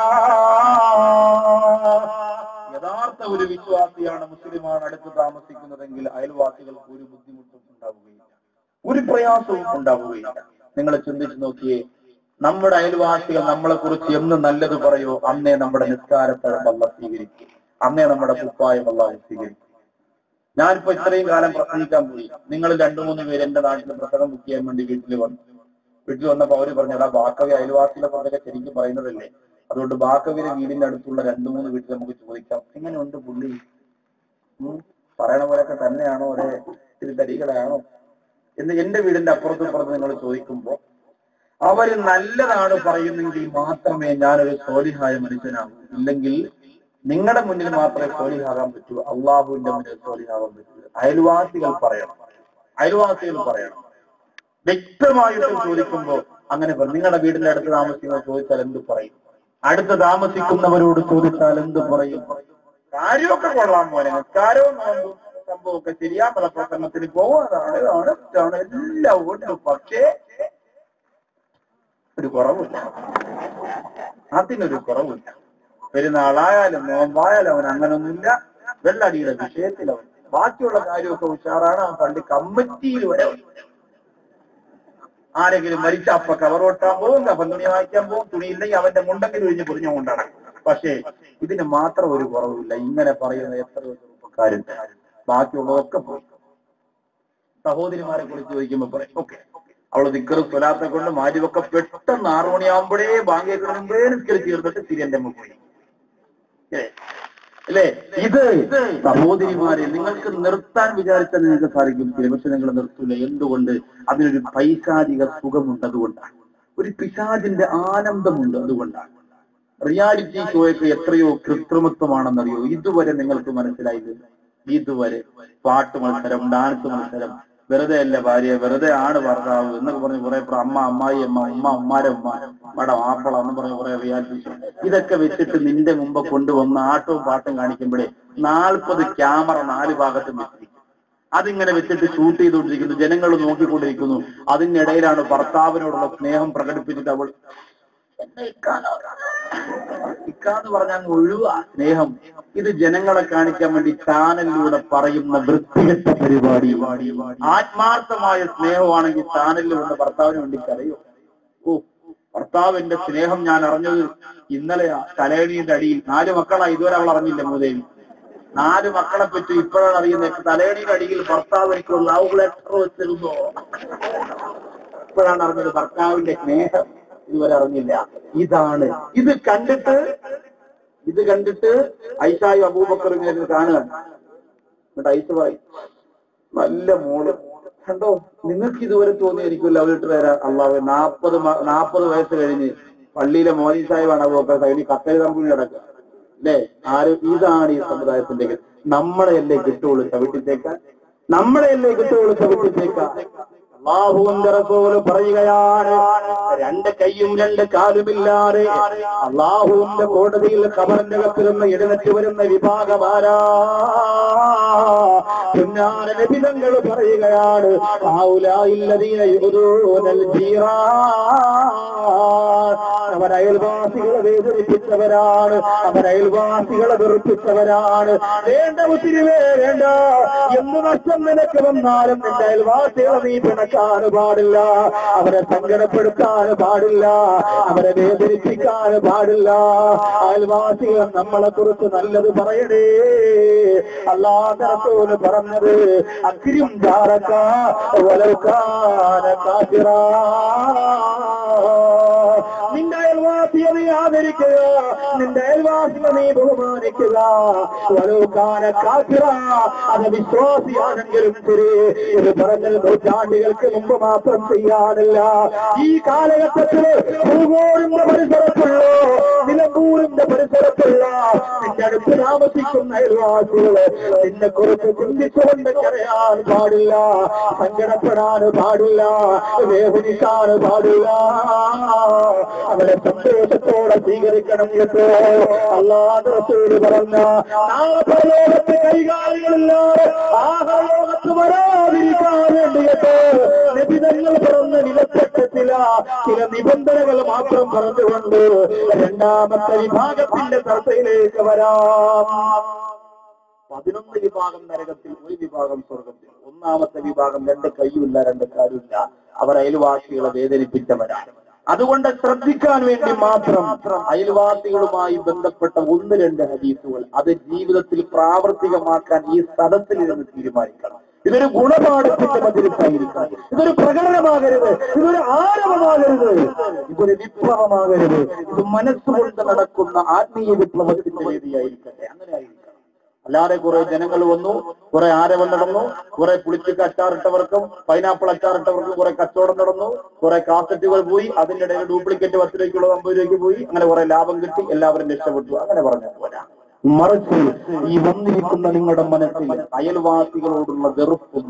യഥാർത്ഥ ഒരു വിശ്വാസിയാണ്, മുസ്ലിമാണ് അടുത്ത് താമസിക്കുന്നതെങ്കിൽ അയൽവാസികൾക്ക് ഒരു ബുദ്ധിമുട്ടും ഉണ്ടാവുകയില്ല, ഒരു പ്രയാസവും ഉണ്ടാവുകയില്ല. നിങ്ങൾ ചിന്തിച്ചു നോക്കിയേ, നമ്മുടെ അയൽവാസികൾ നമ്മളെ കുറിച്ച് എന്ന് നല്ലത് പറയോ അന്നേ നമ്മുടെ നിസ്കാരപ്പഴം അല്ലാഹു സ്വീകരിക്കും, അന്നേ നമ്മുടെ കുപ്പായം അല്ലാഹു സ്വീകരിക്കും. ഞാനിപ്പോ ഇത്രയും കാലം പ്രസംഗിക്കാൻ പോയി. നിങ്ങൾ 2-3 പേര് എന്റെ നാട്ടിൽ പ്രസംഗം ബുക്ക് ചെയ്യാൻ വേണ്ടി വീട്ടിൽ വന്നപ്പോ അവര് പറഞ്ഞാ ബാക്കവി അയൽവാസികളെ കുറിച്ചൊക്കെ ശരിക്കും പറയുന്നതല്ലേ, അതുകൊണ്ട് ബാക്കവിയുടെ വീടിന്റെ അടുത്തുള്ള 2-3 വീട്ടിൽ നമുക്ക് ചോദിക്കാം, എങ്ങനെയുണ്ട് പുള്ളി, പറയണ പോലെയൊക്കെ തന്നെയാണോ, ഒരേ ഇത്തിരി തരികളാണോ എന്ന് എന്റെ വീടിന്റെ അപ്പുറത്തും നിങ്ങൾ ചോദിക്കുമ്പോ അവര് നല്ലതാണ് പറയുന്നെങ്കിൽ മാത്രമേ ഞാനൊരു സോലിഹായ മനുഷ്യനാകൂ. ഇല്ലെങ്കിൽ നിങ്ങളുടെ മുന്നിൽ മാത്രമേ സോലിഹാകാൻ പറ്റൂ, അള്ളാഹുവിന്റെ മുന്നിൽ സോലിഹാകാൻ പറ്റൂ. അയൽവാസികൾ പറയണം, അയൽവാസികൾ പറയണം. വ്യക്തമായിട്ടും ചോദിക്കുമ്പോ അങ്ങനെ നിങ്ങളുടെ വീടിന്റെ അടുത്ത് താമസിക്കുന്നവർ ചോദിച്ചാൽ എന്ത് പറയും, അടുത്ത് താമസിക്കുന്നവരോട് ചോദിച്ചാൽ എന്ത് പറയും? കാര്യമൊക്കെ കൊള്ളാൻ പോലെ നിസ്കാരവും നോമ്പും സംഭവമൊക്കെ ശരിയാ, പ്രസംഗത്തിന് പോകും, അതാണ് എല്ലാം ഉണ്ട്. പക്ഷേ ഒരു കുറവില്ല, അതിനൊരു കുറവില്ല. പെരുന്നാളായാലും നോമ്പായാലും അവൻ അങ്ങനൊന്നുമില്ല. വെള്ളടിയുടെ വിഷയത്തിൽ അവൻ, ബാക്കിയുള്ള കാര്യമൊക്കെ ഉഷാറാണ്. അവൻ പള്ളി കമ്മിറ്റിയിൽ വരെ ആരെങ്കിലും മരിച്ച അപ്പ കവറോട്ടാൻ പോകും, കഫൻ തുണി വായിക്കാൻ പോകും, തുണിയില്ലെങ്കിൽ അവന്റെ മുണ്ടെങ്കിലും ഒഴിഞ്ഞ് പൊറിഞ്ഞു കൊണ്ടാണ്. പക്ഷേ ഇതിന് മാത്രം ഒരു കുറവില്ല. ഇങ്ങനെ പറയുന്ന എത്രയോ ചെറുപ്പക്കാരുണ്ട്, ബാക്കിയുള്ളതൊക്കെ പോയി. സഹോദരിമാരെ കുറിച്ച് ചോദിക്കുമ്പോ പറയും, ഓക്കെ അവള് ദിക്കറ് സ്വലാത്തെ കൊണ്ട് മാറ്റിവൊക്കെ പെട്ടെന്ന് 6 മണിയാകുമ്പോഴേ ബാങ്കിയൊക്കെ മുമ്പേ നിസ്കരിച്ച് ചേർന്നിട്ട് തിരിയന്റെ പോയി അല്ലേ? ഇത് സഹോദരിമാരെ നിങ്ങൾക്ക് നിർത്താൻ വിചാരിച്ചാൽ നിങ്ങൾക്ക് സാധിക്കും, പക്ഷെ നിങ്ങൾ നിർത്തൂല. എന്തുകൊണ്ട്? അതിനൊരു പൈശാചിക സുഖമുണ്ട്, അതുകൊണ്ടാണ്. ഒരു പിശാചിന്റെ ആനന്ദമുണ്ട്, അതുകൊണ്ടാണ്. റിയാലിറ്റി ഷോയൊക്കെ എത്രയോ കൃത്രിമത്വമാണെന്നറിയോ? ഇതുവരെ നിങ്ങൾക്ക് മനസ്സിലായില്ല. ഇതുവരെ പാട്ട് മത്സരം, ഡാൻസ് മത്സരം, വെറുതെ അല്ല ഭാര്യ, വെറുതെ ആണ് ഭർത്താവ് എന്നൊക്കെ പറഞ്ഞ് കുറെ അമ്മായി ഉമ്മാരെ മടം ആപ്പള എന്ന് പറഞ്ഞ് കുറെ റിയാലിറ്റി ഷോ, ഇതൊക്കെ വെച്ചിട്ട് നിന്റെ മുമ്പ് കൊണ്ടുവന്ന് ആട്ടവും പാട്ടും കാണിക്കുമ്പോഴേ 40 ക്യാമറ 4 ഭാഗത്തും വെച്ചിരിക്കും. അതിങ്ങനെ വെച്ചിട്ട് ഷൂട്ട് ചെയ്തുകൊണ്ടിരിക്കുന്നു, ജനങ്ങൾ നോക്കിക്കൊണ്ടിരിക്കുന്നു. അതിനിടയിലാണ് ഭർത്താവിനോടുള്ള സ്നേഹം പ്രകടിപ്പിച്ചിട്ട് അവൾ ഇക്കാന്ന് പറഞ്ഞാൽ ഒഴിവാ സ്നേഹം. ഇത് ജനങ്ങളെ കാണിക്കാൻ വേണ്ടി ചാനലിലൂടെ പറയുന്ന വൃത്തികെട്ട പരിപാടി. ആത്മാർത്ഥമായ സ്നേഹമാണെങ്കിൽ ചാനലിലൂടെ ഭർത്താവിന് വേണ്ടി കരയോ? ഓ, ഭർത്താവിന്റെ സ്നേഹം ഞാൻ അറിഞ്ഞത് ഇന്നലെയാ. തലേണീന്റെ അടിയിൽ 4 മക്കളാ, ഇതുവരെ അവൾ അറിഞ്ഞില്ല. മൂദേവി 4 മക്കളെ പറ്റി ഇപ്പോഴാണ് അറിയുന്നത്. തലേണീന്റെ അടിയിൽ ഭർത്താവ് എനിക്ക് ലവ് ലെറ്റർ വെച്ചിരുന്നോ, ഇപ്പോഴാണ് അറിഞ്ഞത് ഭർത്താവിന്റെ സ്നേഹം. ഇതുവരെ അറിഞ്ഞില്ല. ഇതാണ് ഇത് കണ്ടിട്ട് ഐഷായും അബൂബക്കറും കാണുക. എന്നിട്ട് ഐഷ പറയും, നല്ല മോള് കണ്ടോ, നിങ്ങൾക്ക് ഇതുവരെ തോന്നിയായിരിക്കും ലവ് ലെറ്റർ തരാൻ. അള്ളാഹു 40 വയസ്സ് കഴിഞ്ഞ് പള്ളിയിലെ മോദി സാഹിബാണ് അബൂബക്കർ സാഹിബ് കത്തൽ കമ്പനി നടക്കുക അല്ലേ? ഇതാണ് ഈ സമുദായത്തിന്റെ. നമ്മളെയല്ലേ കിട്ടുള്ളൂ ചവിട്ടിത്തേക്കാൻ, നമ്മളെയല്ലേ കിട്ടുള്ളൂ ചവിട്ടിത്തേക്കാൻ. അല്ലാഹുവിന്റെ റസൂല് പറയുകയാണ്, 2 കൈയും 2 കാലുമില്ലാതെ അല്ലാഹുവിന്റെ കോടതിയിൽ ഖബറിന്റെ അകത്തിരുന്ന് എഴുന്നേറ്റ് വരുന്ന വിഭാഗമാരാ. പിന്നാലെ നബി തങ്ങൾ പറയുകയാണ്, അവരയൽവാസികളെ വേദനിപ്പിച്ചവരാണ്, അവരയൽവാസികളെ വെറുപ്പിച്ചവരാണ്. വേണ്ട മുസ്ലിമേ വേണ്ട, എന്ത് നഷ്ടം നിനക്ക് വന്നാലും നിന്റെ അയൽവാസികളെ നീ പിണക്കാൻ പാടില്ല, അവരെ സങ്കടപ്പെടുത്താൻ പാടില്ല, അവരെ വേദനിപ്പിക്കാൻ പാടില്ല. അയൽവാസികൾ നമ്മളെ കുറിച്ച് നല്ലത് പറയണേ. അല്ലാഹുവിന്റെ റസൂൽ പറഞ്ഞത്, അക്രിം ജാറക വലൗ കാന കാഫിറാ, നിന്റെ അയൽവാസിയെ നീ ആദരിക്കുക, നിന്റെ അയൽവാസിയെ നീ ബഹുമാനിക്കുക. വലോകാന കാഫിറ, അത് വിശ്വാസിയാണെങ്കിലും ശരി. ഇത് പറഞ്ഞ നൂറ്റാണ്ടുകൾക്ക് മുമ്പ് മാത്രം ചെയ്യാനില്ല. ഈ കാലഘട്ടത്തിൽ പൂങ്കോടിന്റെ പരിസരത്തുള്ള, നിലമ്പൂരിന്റെ പരിസരത്തുള്ള നിന്റെ അടുത്ത് താമസിക്കുന്ന അയൽവാസികള് നിന്നെ കുറിച്ച് ചിന്തിച്ചുകൊണ്ട് കരയാൻ പാടില്ല, സങ്കടപ്പെടാൻ പാടില്ല, വേദനിക്കാൻ പാടില്ല. അവരെ സന്തോഷത്തോടെ സ്വീകരിക്കണം എന്ന് അല്ലാഹു റസൂൽ പറഞ്ഞ നാളെ പരലോകത്ത് കൈകാര്യങ്ങളില്ലാതെ ആഹലോകത്ത് വരാതിരിക്കാൻ വേണ്ടിയിട്ട് നബി തങ്ങൾ പറഞ്ഞ നിലപ്പെട്ട ചില നിബന്ധനകൾ മാത്രം പറഞ്ഞുകൊണ്ട് രണ്ടാമത്തെ വിഭാഗത്തിന്റെ ചർച്ചയിലേക്ക് വരാം. 11 വിഭാഗം നരകത്തിൽ, 1 വിഭാഗം സ്വർഗത്തിൽ. ഒന്നാമത്തെ വിഭാഗം 2 കൈയില്ല 2 കാലില്ല, അവർ അയൽവാസികളെ വേദനിപ്പിച്ചവരാണ്. അതുകൊണ്ട് ശ്രദ്ധിക്കാൻ വേണ്ടി മാത്രം അയൽവാസികളുമായി ബന്ധപ്പെട്ട 1-2 ഹദീസുകൾ അത് ജീവിതത്തിൽ പ്രാവർത്തികമാക്കാൻ ഈ സദസ്സിൽ നിന്ന് തീരുമാനിക്കണം. ഇതൊരു ഗുണപാഠത്തിന്റെ മതിരിട്ടായിരിക്കണം. ഇതൊരു പ്രകടനമാകരുത്, ഇതൊരു ആരവമാകരുത്, ഇതൊരു വിപ്ലവമാകരുത്. ഇത് മനസ്സുകൊണ്ട് നടക്കുന്ന ആത്മീയ വിപ്ലവത്തിന്റെ വേദിയായിരിക്കട്ടെ. അങ്ങനെ ആയിരിക്കണം. അല്ലാതെ കുറെ ജനങ്ങൾ വന്നു, കുറെ ആരവം നടന്നു, കുറെ പുളിച്ചിക്ക് അച്ചാറിട്ടവർക്കും പൈനാപ്പിൾ അച്ചാറിട്ടവർക്കും കുറെ കച്ചവടം നടന്നു, കുറെ കാസറ്റുകൾ പോയി, അതിന്റെ ഇടയിൽ ഡ്യൂപ്ലിക്കേറ്റ് 10 രൂപയ്ക്കുള്ളത് 50 രൂപയ്ക്ക് പോയി, അങ്ങനെ കുറെ ലാഭം കിട്ടി, എല്ലാവരും രക്ഷപ്പെട്ടു. അങ്ങനെ പറഞ്ഞ പോലെ മറിച്ച് ഈ വന്നിരിക്കുന്ന നിങ്ങളുടെ മനസ്സിൽ അയൽവാസികളോടുള്ള വെറുപ്പ്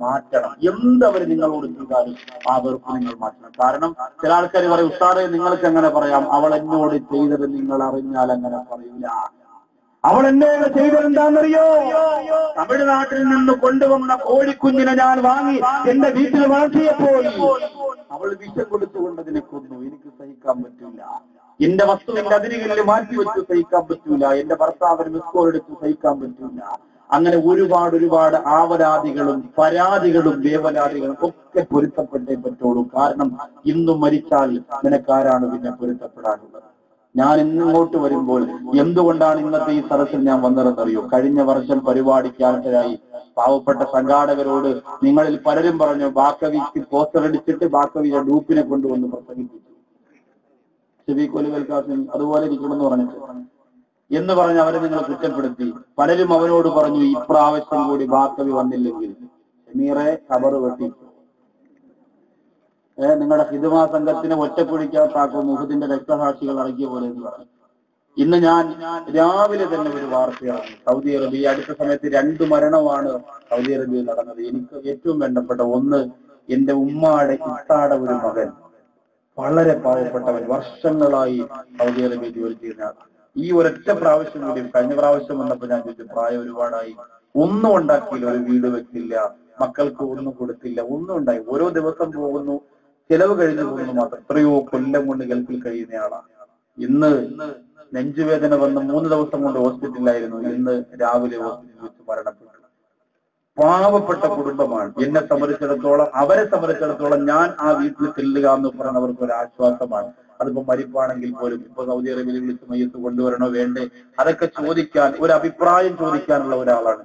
മാറ്റണം. എന്തവർ നിങ്ങളോട് ചെയ്താലും ആ വെറുപ്പ് നിങ്ങൾ മാറ്റണം. കാരണം ചില ആൾക്കാർ പറയും, ഉസ്താദേ നിങ്ങൾക്ക് എങ്ങനെ പറയാം, അവൾ എന്നോട് ചെയ്തത് നിങ്ങൾ അറിഞ്ഞാൽ അങ്ങനെ പറയില്ല. അവൾ എന്നോട് ചെയ്തതെന്താണെന്നറിയോ? തമിഴ്നാട്ടിൽ നിന്ന് കൊണ്ടുവന്ന കോഴിക്കുഞ്ഞിനെ ഞാൻ വാങ്ങി എന്റെ വീട്ടിൽ വളർത്തിയപ്പോൾ അവൾ വിഷം കൊടുത്തുകൊണ്ടതിനെ കൊന്നു. എനിക്ക് സഹിക്കാൻ പറ്റില്ല. എന്റെ വസ്തുവിന്റെ അതിരുകളിൽ മാറ്റിവെച്ച് സഹിക്കാൻ പറ്റൂല. എന്റെ ഭർത്താവിന് മിസ്കോൾ എടുത്ത് സഹിക്കാൻ പറ്റൂല. അങ്ങനെ ഒരുപാട് ആവലാദികളും പരാതികളും വേവലാദികളും ഒക്കെ പൊരുത്തപ്പെട്ടേ പറ്റുള്ളൂ. കാരണം ഇന്നും മരിച്ചാൽ നിനക്കാരാണ് പിന്നെ പൊരുത്തപ്പെടാനുള്ളത്? ഞാൻ ഇന്നിങ്ങോട്ട് വരുമ്പോൾ എന്തുകൊണ്ടാണ് ഇന്നത്തെ ഈ സദസ്സിൽ ഞാൻ വന്നതെന്നറിയോ? കഴിഞ്ഞ വർഷം പരിപാടിക്കാനായി പാവപ്പെട്ട സംഘാടകരോട് നിങ്ങളിൽ പലരും പറഞ്ഞു, ബാക്കവിക്ക് പോസ്റ്റർ അടിച്ചിട്ട് ബാക്കവിയുടെ ഡൂപ്പിനെ കൊണ്ടുവന്ന് പ്രസംഗിപ്പിച്ചു, ചെവിക്കൊലുകൾക്കാസും അതുപോലെ ഇരിക്കണമെന്ന് പറഞ്ഞിട്ട് എന്ന് പറഞ്ഞ് അവരെ നിങ്ങൾ കുറ്റപ്പെടുത്തി. പലരും അവനോട് പറഞ്ഞു, ഇപ്രാവശ്യം കൂടി ബാക്കവി വന്നില്ലെങ്കിൽ ഷമീറെ കബറ് വെട്ടിച്ചു, നിങ്ങളുടെ ഹിദുമാ സംഘത്തിന് ഒറ്റക്കുഴിക്കകത്താക്കും മുഹദിന്റെ രക്തസാക്ഷികൾ ഇറങ്ങിയ പോലെ എന്ന് പറഞ്ഞു. ഇന്ന് ഞാൻ രാവിലെ തന്നെ ഒരു വാർത്തയാണ്, സൗദി അറേബ്യ അടുത്ത സമയത്ത് 2 മരണമാണ് സൗദി അറേബ്യയിൽ നടന്നത്. എനിക്ക് ഏറ്റവും വേണ്ടപ്പെട്ട ഒന്ന്, എന്റെ ഉമ്മാടെ ഇത്താടെ ഒരു മകൻ, വളരെ പാവപ്പെട്ടവൻ, വർഷങ്ങളായി സൗദി അറേബ്യ ജോലി ചെയ്യുന്ന. ഈ ഒരൊറ്റ പ്രാവശ്യം കൂടി, കഴിഞ്ഞ പ്രാവശ്യം വന്നപ്പോൾ ഞാൻ ചോദിച്ചു, പ്രായം ഒരുപാടായി, ഒന്നും ഉണ്ടാക്കിയില്ല, ഒരു വീട് വെച്ചില്ല, മക്കൾക്ക് ഒന്നും കൊടുത്തില്ല, ഒന്നും ഉണ്ടായി. ഓരോ ദിവസം പോകുന്നു, ചെലവ് കഴിഞ്ഞു പോകുന്നു മാത്രം. എത്രയോ കൊല്ലം കൊണ്ട് ഗൾഫിൽ കഴിയുന്നയാളാണ്. ഇന്ന് നെഞ്ചുവേദന വന്ന് 3 ദിവസം കൊണ്ട് ഹോസ്പിറ്റലിലായിരുന്നു. ഇന്ന് രാവിലെ ഹോസ്പിറ്റലിൽ വെച്ച് മരണപ്പെട്ടു. പാവപ്പെട്ട കുടുംബമാണ്. എന്നെ സംബന്ധിച്ചിടത്തോളം, അവരെ സംബന്ധിച്ചിടത്തോളം ഞാൻ ആ വീട്ടിൽ ചെല്ലുക എന്ന് പറഞ്ഞവർക്ക് ഒരു ആശ്വാസമാണ്. അതിപ്പോ മരിപ്പാണെങ്കിൽ പോലും ഇപ്പൊ സൗദി അറേബ്യയിൽ വിളിച്ച് മയ്യത്ത് കൊണ്ടുവരണോ വേണ്ടേ, അതൊക്കെ ചോദിക്കാൻ, ഒരു അഭിപ്രായം ചോദിക്കാനുള്ള ഒരാളാണ്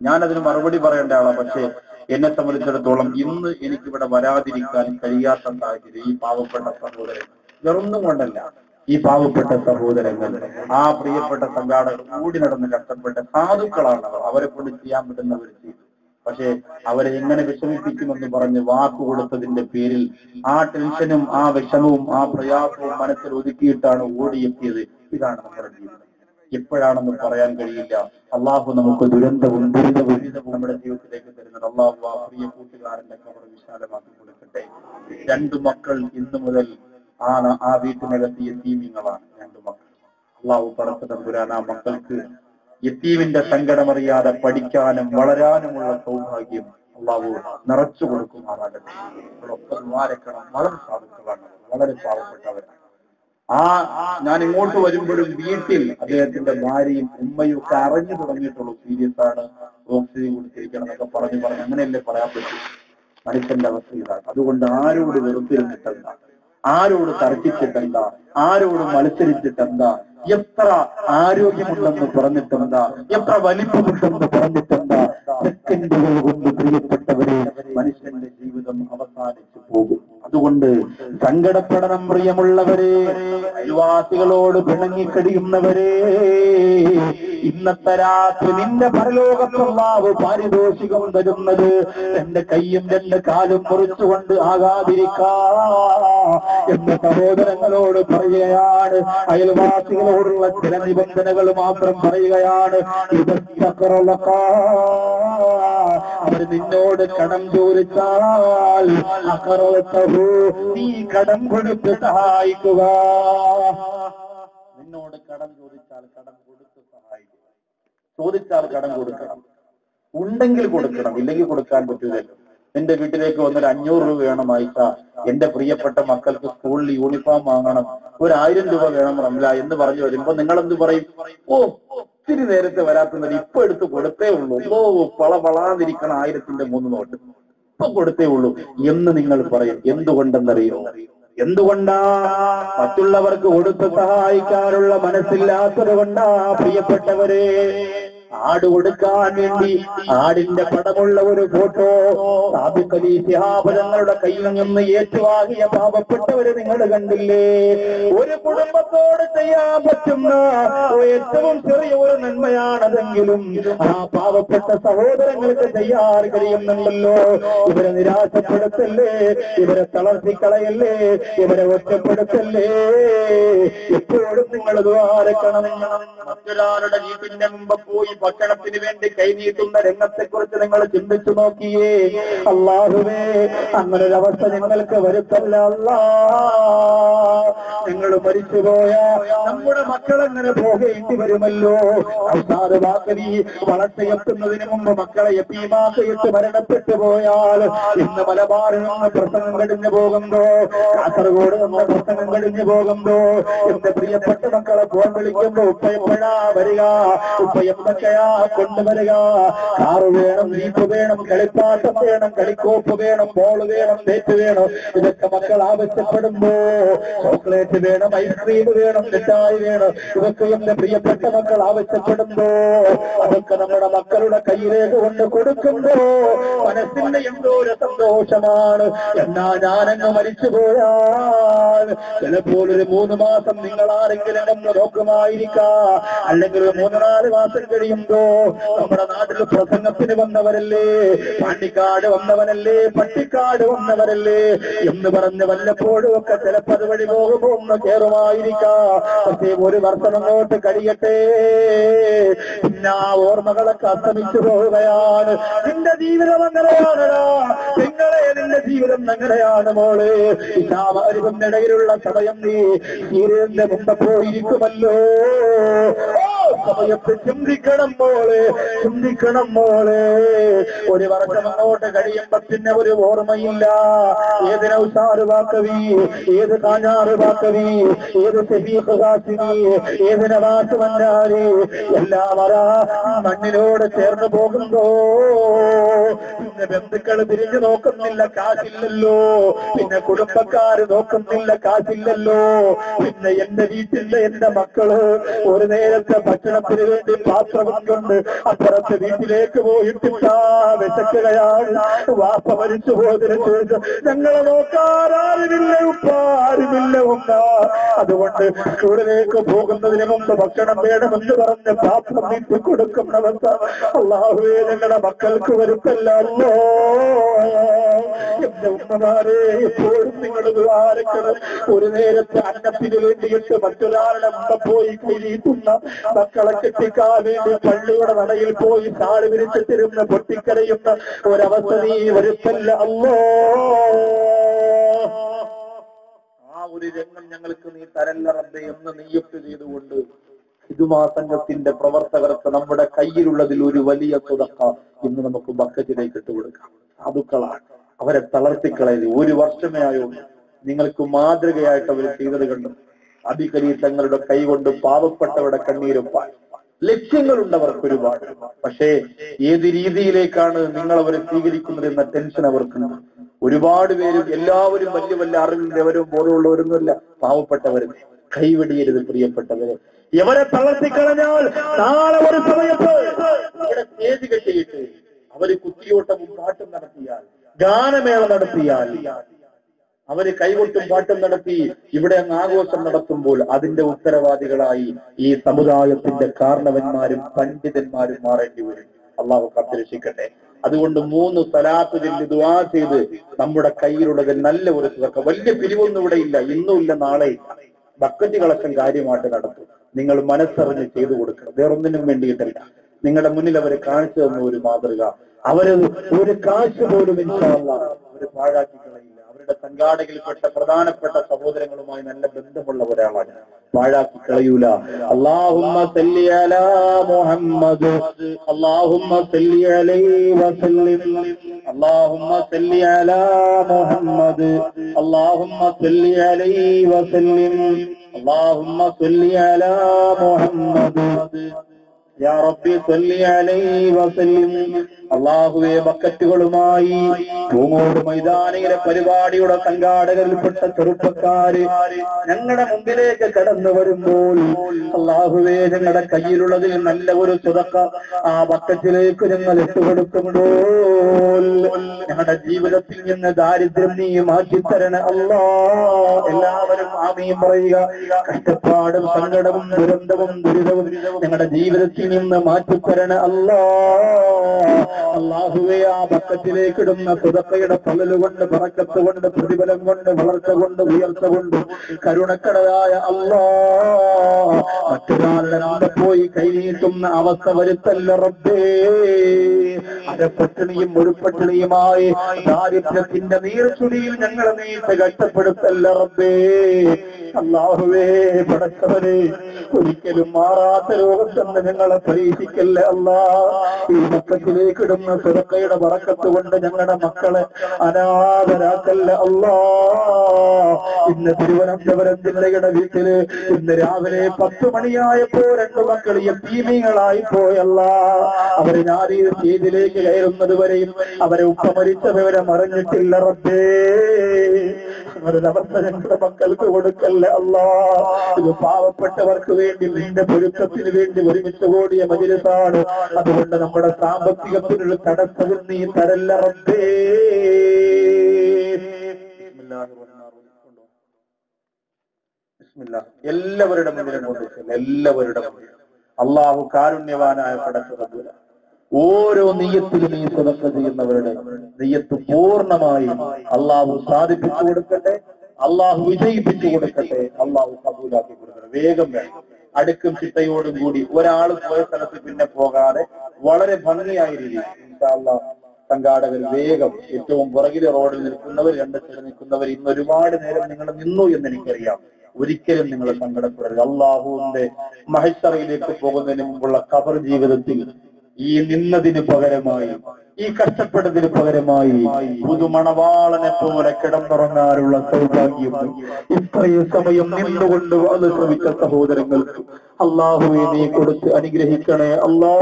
ഞാൻ അതിന് മറുപടി പറയേണ്ട ആളാണ്. പക്ഷെ എന്നെ സംബന്ധിച്ചിടത്തോളം ഇന്ന് എനിക്കിവിടെ വരാതിരിക്കാൻ കഴിയാത്ത സാഹചര്യം. ഈ പാവപ്പെട്ട സഹോദരൻ, വേറൊന്നും കൊണ്ടല്ല, ഈ പാവപ്പെട്ട സഹോദരങ്ങൾ, ആ പ്രിയപ്പെട്ട സംഘാടകർ കൂടി നടന്ന് കഷ്ടപ്പെട്ട സാധുക്കളാണ്. അവരെ കൊണ്ട് ചെയ്യാൻ പറ്റുന്നവർ ചെയ്തു. പക്ഷെ അവരെ എങ്ങനെ വിഷമിപ്പിക്കുമെന്ന് പറഞ്ഞ് വാക്കു കൊടുത്തതിന്റെ പേരിൽ ആ ടെൻഷനും ആ വിഷമവും ആ പ്രയാസവും മനസ്സിൽ ഒതുക്കിയിട്ടാണ് ഓടിയെത്തിയത്. ഇതാണ് നമ്മുടെ ജീവിതം. എപ്പോഴാണെന്ന് പറയാൻ കഴിയില്ല. അള്ളാഹു നമുക്ക് ദുരന്തവും ദുരിതവും നമ്മുടെ ജീവിതത്തിലേക്ക് തരുന്നത്. അള്ളാഹു ആ പ്രിയ കൂട്ടുകാരന്റെ കബർ വിശാലമാക്കി കൊടുക്കട്ടെ. 2 മക്കൾ ഇന്നു മുതൽ ആ വീട്ടിനകത്ത് യതീമിങ്ങളാണ്. 2 മക്കൾ. അള്ളാഹു പടച്ച തമ്പുരാൻ ആ മക്കൾക്ക് യതീമിന്റെ സങ്കടമറിയാതെ പഠിക്കാനും വളരാനുമുള്ള സൗഭാഗ്യം അള്ളാഹു നിറച്ചു കൊടുക്കുമാറാകട്ടെ. ഇവരൊക്കെ ദ്വാരക്കണം. വളരെ സാധുക്കളാണ്, വളരെ പാവപ്പെട്ടവരാണ്. ഞാൻ ഇങ്ങോട്ട് വരുമ്പോഴും വീട്ടിൽ അദ്ദേഹത്തിന്റെ ഭാര്യയും ഉമ്മയും ഒക്കെ അറിഞ്ഞു തുടങ്ങിയിട്ടുള്ളൂ. സീരിയസ് ആണ്, ഓക്സിജൻ കൊടുത്തിരിക്കണം എന്നൊക്കെ പറഞ്ഞ് അങ്ങനെയല്ലേ പറയാൻ പറ്റും. മനുഷ്യന്റെ അവസ്ഥ ഇതാണ്. അതുകൊണ്ട് ആരോട് വെറുപ്പിരുന്നിട്ടെന്താ, ആരോട് തർക്കിച്ചിട്ടെന്താ, ആരോട് മത്സരിച്ചിട്ടെന്താ, എത്ര ആരോഗ്യമുണ്ടെന്ന് പറഞ്ഞിട്ടെന്താ, എത്ര വലിപ്പമുണ്ടെന്ന് പറഞ്ഞിട്ടെന്താ, സെക്കൻഡുകൾ കൊണ്ട് പ്രിയപ്പെട്ടവരെ മനുഷ്യന്റെ ജീവിതം അവസാനിച്ചു പോകും. അതുകൊണ്ട് സങ്കടപ്പെടണം പ്രിയമുള്ളവരെ, അയൽവാസികളോട് പിണങ്ങിക്കടിയുന്നവരെ. ഇന്നത്തെ രാത്രി നിന്റെ പരലോകത്ത് അല്ലാഹു പാരിതോഷികം തരുന്നത് എന്റെ കൈയും എന്റെ കാലും മുറിച്ചുകൊണ്ട് ആകാതിരിക്കാ എന്ന് സഹോദരങ്ങളോട് പറയുകയാണ്. അയൽവാസികളോടുള്ള ചില നിബന്ധനകൾ മാത്രം പറയുകയാണ്. അവർ നിന്നോട് കടം ചോദിച്ചാൽ നീ കടം കൊടുത്ത് സഹായിക്കുക. നിന്നോട് കടം ചോദിച്ചാൽ കടം കൊടുത്ത് സഹായിക്കുക. ചോദിച്ചാൽ കടം കൊടുക്കണം, ഉണ്ടെങ്കിൽ കൊടുക്കണം, ഇല്ലെങ്കിൽ കൊടുക്കാൻ പറ്റൂലല്ലോ. എന്റെ വീട്ടിലേക്ക് വന്നൊരു 500 രൂപ വേണം ആയിഷ, എന്റെ പ്രിയപ്പെട്ട മക്കൾക്ക് സ്കൂളിൽ യൂണിഫോം വാങ്ങണം, 1000 രൂപ വേണം റംല എന്ന് പറഞ്ഞു വരുമ്പോ നിങ്ങൾ എന്ത് പറയും? ഓ, ഒത്തിരി നേരത്തെ വരാത്തുന്നത് ഇപ്പൊ എടുത്ത് കൊടുത്തേ ഉള്ളൂ, ഓ വളാതിരിക്കണം 1000ന്റെ 3 നോട്ട് ഇപ്പൊ കൊടുത്തേ ഉള്ളൂ എന്ന് നിങ്ങൾ പറയും. എന്തുകൊണ്ടെന്നറിയോ? എന്തുകൊണ്ടാ? മറ്റുള്ളവർക്ക് കൊടുത്ത് സഹായിക്കാനുള്ള മനസ്സില്ലാത്തത് കൊണ്ടാ പ്രിയപ്പെട്ടവരെ. ആട് കൊടുക്കാൻ വേണ്ടി ആടിന്റെ പടമുള്ള ഒരു ഫോട്ടോ സാദിഖ് അലി ശിഹാബ് തങ്ങളുടെ കയ്യിൽ നിന്ന് ഏറ്റുവാങ്ങിയ പാവപ്പെട്ടവരെ നിങ്ങൾ കണ്ടില്ലേ? ഒരു കുടുംബത്തോട് ചെയ്യാൻ പറ്റുന്ന ഏറ്റവും ചെറിയ ഒരു നന്മയാണതെങ്കിലും ആ പാവപ്പെട്ട സഹോദരങ്ങൾക്ക് ചെയ്യാൻ കഴിയുന്നുണ്ടല്ലോ. ഇവരെ നിരാശപ്പെടുത്തല്ലേ, ഇവരെ തളർത്തിക്കളയല്ലേ, ഇവരെ ഒറ്റപ്പെടുത്തല്ലേ. എപ്പോഴും നിങ്ങൾ ദ്വാരക്കണം. മറ്റൊരാളുടെ വീട്ടിന്റെ മുമ്പ് പോയി ഭക്ഷണത്തിന് വേണ്ടി കൈനീട്ടുന്ന രംഗത്തെ കുറിച്ച് നിങ്ങൾ ചിന്തിച്ചു നോക്കിയേ. അല്ലാഹുവേ, അങ്ങനൊരവസ്ഥ ഞങ്ങൾക്ക് വരുത്തല്ല അല്ലാ. ഞങ്ങൾ മരിച്ചുപോയ നമ്മുടെ മക്കളെങ്ങനെ പോകേണ്ടി വരുമല്ലോ. അവസാന വാക്കലി വളർച്ചയെത്തുന്നതിന് മുമ്പ് മക്കളെ യതീമാക്കയിട്ട് മരണപ്പെട്ടു പോയാൽ ഇന്ന് മലബാറിൽ നിന്ന് പ്രസംഗം കഴിഞ്ഞു പോകുമ്പോ, കാസർഗോഡ് നിന്ന് പ്രസംഗം കഴിഞ്ഞു പോകുമ്പോ എന്റെ പ്രിയപ്പെട്ട മക്കളെ ഫോൺ വിളിക്കുമ്പോ ഉപ്പ എപ്പോഴാ വരിക, ഉപ്പ എന്തൊക്കെയാ കൊണ്ടുവരിക? കാറ് വേണം, ജീപ്പ് വേണം, കളിപ്പാട്ടം വേണം, കളിക്കോപ്പ് വേണം, ബോള് വേണം, ബേറ്റ് വേണം. ഇതൊക്കെ മക്കൾ ആവശ്യപ്പെടുമ്പോ ചോക്ലേറ്റ് വേണം, ഐസ്ക്രീം വേണം, മിഠായി വേണം. ഇതൊക്കെ എന്റെ പ്രിയപ്പെട്ട മക്കൾ ആവശ്യപ്പെടുമ്പോ അതൊക്കെ നമ്മുടെ മക്കളുടെ കയ്യിലേക്ക് കൊണ്ട് കൊടുക്കുമ്പോ മനസ്സിന്റെ എന്തോ ഒരു സന്തോഷമാണ്. എന്നാ ഞാനങ്ങ് മരിച്ചു പോയാൽ ചിലപ്പോൾ ഒരു 3 മാസം നിങ്ങൾ ആരെങ്കിലും ഒന്ന് നോക്കുമായിരിക്കാം, അല്ലെങ്കിൽ ഒരു 3-4 മാസം കഴിയുമ്പോ നമ്മുടെ നാട്ടിൽ പ്രസംഗത്തിന് വന്നവരല്ലേ, പാണ്ടിക്കാട് വന്നവനല്ലേ, പട്ടിക്കാട് വന്നവരല്ലേ എന്ന് പറഞ്ഞ് വല്ലപ്പോഴും ഒക്കെ ചിലപ്പോൾ അതുവഴി പോകുമ്പോ ഒന്ന് കയറുമായിരിക്കാം. പക്ഷേ 1 വർഷം അങ്ങോട്ട് കഴിയട്ടെ, പിന്നെ ആ ഓർമ്മകളൊക്കെ അസ്തമിച്ചു പോവുകയാണ്. നിന്റെ ജീവിതം അങ്ങനെയാണടാ നിങ്ങളെ, നിന്റെ ജീവിതം അങ്ങനെയാണ് മോളെ. ഇടയിലുള്ള സമയം നീ സൂര്യന്റെ മുമ്പ് പോയിരിക്കുമല്ലോ. സമയത്ത് ചിന്തിക്കണം മോളെ, ചിന്തിക്കണം മോളെ. 1 വർഷം അങ്ങോട്ട് കഴിയുമ്പോ പിന്നെ ഒരു ഓർമ്മയില്ല. ഏത് നൗസാറ് വാക്കവി, ഏത് കാഞ്ഞാറ് വാക്കവി, ഏത് ശഫീഖ് ഖാസിമി, ഏത് നവാസ് മന്നാരി എല്ലാം മണ്ണിനോട് ചേർന്ന് പോകുമ്പോ പിന്നെ ബന്ധുക്കൾ തിരിഞ്ഞു നോക്കുന്നില്ല, കാശില്ലല്ലോ. പിന്നെ കുടുംബക്കാര് നോക്കുന്നില്ല, കാശില്ലല്ലോ. പിന്നെ എന്റെ വീട്ടിലെ എന്റെ മക്കള് ഒരു നേരത്തെ ഭക്ഷണത്തിന് വേണ്ടി പാത്രം കൊണ്ട് അപ്പുറത്തെ വീട്ടിലേക്ക് പോയിട്ടിട്ടാ വിശക്കുകയാണ്. വാപ്പ മരിച്ചു പോയതിനെ ചോദിച്ചു, ഞങ്ങളെ നോക്കാനാരുമില്ല ഉപ്പ, ആരുമില്ല ഉമ്മ. അതുകൊണ്ട് സ്കൂളിലേക്ക് പോകുന്നതിന് മുമ്പ് ഭക്ഷണം വേണമെന്ന് പറഞ്ഞ് പാത്രം നീട്ടി കൊടുക്കുന്നവസ്ഥ അല്ലാഹുവേ ഞങ്ങളുടെ മക്കൾക്ക് വരുത്തല്ലോ. എന്റെ ഉമ്മമാരെ, എപ്പോഴും നിങ്ങൾ ദ്വാരക്കണം. ഒരു നേരത്തെ അന്നത്തിന് വേണ്ടിയിട്ട് മറ്റൊരാളുടെ മുമ്പ് പോയി കൈനീട്ടുന്ന മക്കളെ കെട്ടിക്കാൻ വേണ്ടി പള്ളിയുടെ നടയിൽ പോയി താഴ് വിരിച്ചിട്ടിരുന്ന് പൊട്ടിക്കരയുന്ന ഒരവസ്ഥ നീ വരുത്തല്ല അല്ലോ. ആ ഒരു രംഗം ഞങ്ങൾക്ക് നീ തരല്ല റബ്ബേ എന്ന് നിയ്യത്ത് ചെയ്തുകൊണ്ട് ഹിദുമാ സംഘത്തിന്റെ പ്രവർത്തകർക്ക് നമ്മുടെ കയ്യിലുള്ളതിൽ ഒരു വലിയ തുക ഇന്ന് നമുക്ക് ബക്കറ്റിലേക്ക് ഇട്ടുകൊടുക്കാം. സാധുക്കളാണ്, അവരെ തളർത്തിക്കളയത് 1 വർഷമേ ആയോ. നിങ്ങൾക്ക് മാതൃകയായിട്ട് അവർ ചെയ്തത് കണ്ടു. അധികരി തങ്ങളുടെ കൈകൊണ്ട് പാവപ്പെട്ടവരുടെ കണ്ണീരൊപ്പാൻ. ലക്ഷ്യങ്ങളുണ്ടവർക്ക് ഒരുപാട്, പക്ഷേ ഏത് രീതിയിലേക്കാണ് നിങ്ങൾ അവരെ സ്വീകരിക്കുന്നത് എന്ന ടെൻഷൻ അവർക്കുണ്ട്. ഒരുപാട് പേരും, എല്ലാവരും വലിയ വലിയ അറിവില്ലവരും ബോധമുള്ളവരൊന്നുമല്ല, പാവപ്പെട്ടവരും. കൈവെടിയരുത് പ്രിയപ്പെട്ടവരെ. ഇവരെ തളർത്തിക്കളഞ്ഞാൽ നാളെ ഒരു സമയത്ത് ഇവിടെ സ്റ്റേജ് കെട്ടിയിട്ട് അവര് കുത്തിയോട്ടവും പാട്ടും നടത്തിയാൽ, ഗാനമേള നടത്തിയാൽ അവര് കൈകൊട്ടും പാട്ടും നടത്തി ഇവിടെ അങ്ങ് ആഘോഷം നടത്തുമ്പോൾ അതിന്റെ ഉത്തരവാദികളായി ഈ സമുദായത്തിന്റെ കാരണവന്മാരും പണ്ഡിതന്മാരും മാറേണ്ടി വരും. അള്ളാഹു കാത്തുരക്ഷിക്കട്ടെ. അതുകൊണ്ട് 3 സ്വലാത്ത് ചൊല്ലി ദുആ ചെയ്ത് നമ്മുടെ കയ്യിലുള്ളത് നല്ല ഒരു സദഖ. വലിയ പിരിവൊന്നും ഇവിടെ ഇല്ല, ഇന്നും ഇല്ല, നാളെ ഇല്ല. ബക്കറ്റ് കളക്ഷൻ കാര്യമായിട്ട് നടത്തും. നിങ്ങൾ മനസ്സറിഞ്ഞ് ചെയ്തു കൊടുക്കണം, വേറൊന്നിനും വേണ്ടിയിട്ടല്ല. നിങ്ങളുടെ മുന്നിൽ അവരെ കാണിച്ചു തന്ന ഒരു മാതൃക. അവര് ഒരു കാശ് പോലും ഇൻഷാ അല്ലാഹ് അവര് പാഴാക്കി കളയില്ല. അവരുടെ സംഘാടകരിൽപ്പെട്ട പ്രധാനപ്പെട്ട സഹോദരങ്ങളുമായി നല്ല ബന്ധമുള്ള ഒരാളാണ്, പാഴാക്കി കളയൂല. അല്ലാഹുമ്മ സല്ലി അലാ മുഹമ്മദ്, അല്ലാഹുമ്മ സല്ലി അലൈഹി വസല്ലം, അല്ലാഹുമ്മ സല്ലി അലാ മുഹമ്മദ്, അല്ലാഹുമ്മ സല്ലി അലൈഹി വസല്ലം, അല്ലാഹുമ്മ സല്ലി അലാ മുഹമ്മദ് യാ റബ്ബി സല്ലി അലൈഹി വസല്ലം. അല്ലാഹുവേ, ബക്കറ്റുകളുമായി പൂങ്ങോട് മൈതാനിയിലെ പരിപാടിയുടെ സംഘാടകരിൽപ്പെട്ട ചെറുപ്പക്കാര് ഞങ്ങളുടെ മുമ്പിലേക്ക് കടന്നു വരുമ്പോൾ അല്ലാഹുവേ, ഞങ്ങളുടെ കയ്യിലുള്ളതിൽ നല്ല ഒരു സദഖ ആ ബക്കറ്റിലേക്ക് ഞങ്ങൾ ഇട്ടുകൊടുക്കുമ്പോൾ ഞങ്ങളുടെ ജീവിതത്തിൽ നിന്ന് ദാരിദ്ര്യം നീ മാറ്റിത്തരണ അല്ലാ. എല്ലാവരും ആമീൻ പറയുക. കഷ്ടപ്പാടും സങ്കടവും ദുരന്തവും ദുരിതവും ഞങ്ങളുടെ ജീവിതത്തിൽ നിന്ന് മാറ്റിത്തരണ അല്ലാ. അല്ലാഹുവേ, ആ ബക്കറ്റിലേക്ക് ഇടുന്ന സദഖയുടെ ഫളലുകൊണ്ട്, ബറക്കത്ത് കൊണ്ട്, പ്രതിഫലം കൊണ്ട്, വളർച്ച കൊണ്ട്, ഉയർച്ച കൊണ്ട് കരുണക്കടയായ അല്ലാ, മറ്റൊരാളുടെ മുമ്പ് പോയി കൈനീട്ടുന്ന അവസ്ഥ വരുത്തല്ല റബ്ബേ. അരപ്പട്ടിണിയും മുഴുപ്പട്ടിണിയുമായി ദാരിദ്ര്യത്തിന്റെ നീർച്ചുടിയിൽ ഞങ്ങളെ നീട്ട് കഷ്ടപ്പെടുത്തല്ല റബ്ബേ. അല്ലാഹുവേ, പടച്ചവനെ, ഒരിക്കലും മാറാത്ത രോഗത്തെന്ന് ഞങ്ങളെ പരീക്ഷിക്കല്ലേ അല്ലാ. ഈ ബക്കറ്റിലേക്ക് ഇടുന്ന സദഖയുടെ ബറക്കത്ത് കൊണ്ട് ഞങ്ങളുടെ മക്കളെ അനാഥരാക്കല്ല അല്ലാ. ഇന്ന് തിരുവനന്തപുരം ജില്ലയുടെ വീട്ടില് ഇന്ന് രാവിലെ 10 മണിയായപ്പോ 2 മക്കൾ യതീമികളായി പോയല്ല. അവര് ഞാനീ സ്റ്റേജിലേക്ക് കയറുന്നത് വരെയും അവരെ ഉപ്പ മരിച്ച വിവരം അറിഞ്ഞിട്ടില്ല റബ്ബേ. അവരുടെ അവസ്ഥ ഞങ്ങളുടെ മക്കൾക്ക് കൊടുക്കല്ല അല്ലാ. ഇത് പാവപ്പെട്ടവർക്ക് വേണ്ടി നിന്റെ പൊരുത്തത്തിന് വേണ്ടി ഒരുമിച്ച് കൂടിയ മജ്‌ലിസാണ്. അതുകൊണ്ട് നമ്മുടെ സാമ്പത്തികത്തിനുള്ള തടസ്സവും നീ തരല്ല റബ്ബേ. എല്ലാവരുടെ മുന്നിലും കൊണ്ടുവച്ചു, എല്ലാവരുടെ മുന്നിൽ. അള്ളാഹു കാരുണ്യവാനായ പടച്ചതമ്പുരാൻ ഓരോ നിയ്യത്തിലും ഈ സദഖ ചെയ്യുന്നവരുടെ നിയ്യത്ത് പൂർണ്ണമായും അള്ളാഹു സാധിപ്പിച്ചു കൊടുക്കട്ടെ, അള്ളാഹു വിജയിപ്പിച്ചു കൊടുക്കട്ടെ, അള്ളാഹു കബൂലാക്കി കൊടുക്കട്ടെ. വേഗം വേണം, അടുക്കും ചിട്ടയോടും കൂടി ഒരാൾ പോയ സ്ഥലത്ത് പിന്നെ പോകാതെ വളരെ ഭംഗിയായി രീതിയിൽ ഇൻഷാ അല്ലാഹ് സംഘാടകർ വേഗം ഏറ്റവും പുറകിലെ റോഡിൽ നിൽക്കുന്നവർ, 2 സൈഡിൽ നിൽക്കുന്നവർ, ഇന്ന് ഒരുപാട് നേരം നിങ്ങൾ നിന്നു എന്ന് എനിക്കറിയാം. ഒരിക്കലും നിങ്ങൾ സങ്കടപ്പെടരുത്. അള്ളാഹുവിന്റെ മഹ്ശറിലേക്ക് പോകുന്നതിന് മുമ്പുള്ള ഖബർ ജീവിതത്തിൽ ഈ നിന്നതിന് പകരമായി, ഈ കഷ്ടപ്പെട്ടതിന് പകരമായി പുതുമണവാളനെ പോലെ കിടന്നുറങ്ങാനുള്ള സൗഭാഗ്യം ഇത്രയും സമയം നിന്നുകൊണ്ട് അത് ശ്രമിച്ച സഹോദരങ്ങൾക്ക് അള്ളാഹുവെ നീ കൊടുത്ത് അനുഗ്രഹിക്കണേ അല്ലാ.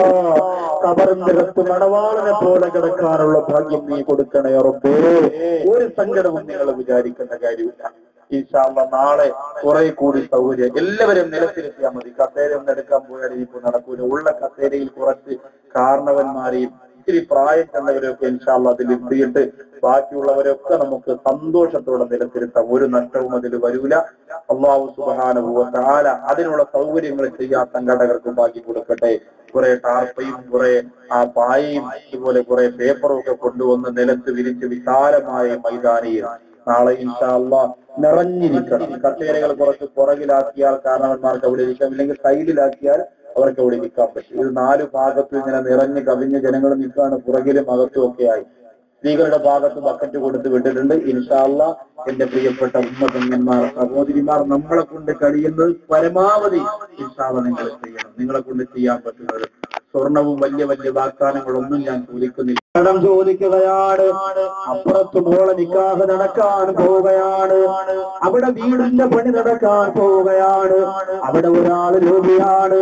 ഖബറിനകത്ത് മണവാളനെ പോലെ കിടക്കാനുള്ള ഭാഗ്യം നീ കൊടുക്കണേ റബ്ബേ. ഒരു സങ്കടവും നിങ്ങൾ വിചാരിക്കേണ്ട കാര്യമില്ല. ഇൻഷാ അല്ലാഹ് നാളെ കുറെ കൂടി സൗകര്യം, എല്ലാവരും നിലത്തിലെത്തിയാൽ മതി. കസേര ഒന്നും എടുക്കാൻ പോയാൽ ഇപ്പൊ നടക്കൂല. ഉള്ള കസേരയിൽ കുറച്ച് കാരണവന്മാരെയും ഇത്തിരി പ്രായം ചെന്നവരൊക്കെ ഇൻഷാ അല്ലാഹ് അതിൽ എത്തിയിട്ട് ബാക്കിയുള്ളവരൊക്കെ നമുക്ക് സന്തോഷത്തോടെ നിലത്തിരുത്താം. ഒരു നഷ്ടവും അതിൽ വരൂല. അല്ലാഹു സുബ്ഹാനഹു വ തആല അതിനുള്ള സൗകര്യങ്ങൾ ചെയ്യാൻ സംഘാടകർക്ക് ബാക്കി കൊടുക്കട്ടെ. കുറെ ടാർപ്പയും കുറെ ആ പായയും അതുപോലെ കുറെ പേപ്പറും ഒക്കെ കൊണ്ടുവന്ന് നിലത്ത് വിരിച്ച് വിശാലമായ മൈതാനിയിൽ നാളെ ഇൻഷാ അല്ലാഹ് നിറഞ്ഞിരിക്കണം. കസേരകൾ കുറച്ച് പുറകിലാക്കിയാൽ കാരണവന്മാർക്ക് അവിടെ ഇരിക്കാം, ഇല്ലെങ്കിൽ സൈഡിലാക്കിയാൽ അവർക്ക് അവിടെ നിൽക്കാൻ പറ്റും. ഇത് 4 ഭാഗത്തും ഇങ്ങനെ നിറഞ്ഞ് കവിഞ്ഞ ജനങ്ങൾ നിൽക്കാണ്, പുറകിലും അകത്തും ഒക്കെ ആയി. സ്ത്രീകളുടെ ഭാഗത്ത് ബക്കറ്റ് കൊടുത്ത് വിട്ടിട്ടുണ്ട്. ഇൻഷാ അല്ലാഹ് എന്റെ പ്രിയപ്പെട്ട ഉമ്മതന്മാർ, സഹോദരിമാർ, നമ്മളെ കൊണ്ട് കഴിയുന്നത് പരമാവധി ഇൻഷാ അല്ലാഹ് നിങ്ങൾ ചെയ്യണം. നിങ്ങളെ കൊണ്ട് ചെയ്യാൻ പറ്റുന്നത്. സ്വർണവും വലിയ വലിയ വാഗ്ദാനങ്ങളൊന്നും ഞാൻ ചോദിക്കുന്നില്ല. കടം ചോദിക്കുകയാണ്. അപ്പുറത്ത് മോളെ നിക്കാഹ് നടക്കാൻ പോവുകയാണ്. അവിടെ വീടിന്റെ പണി നടക്കാൻ പോവുകയാണ്. അവിടെ ഒരാൾ രോഗിയാണ്.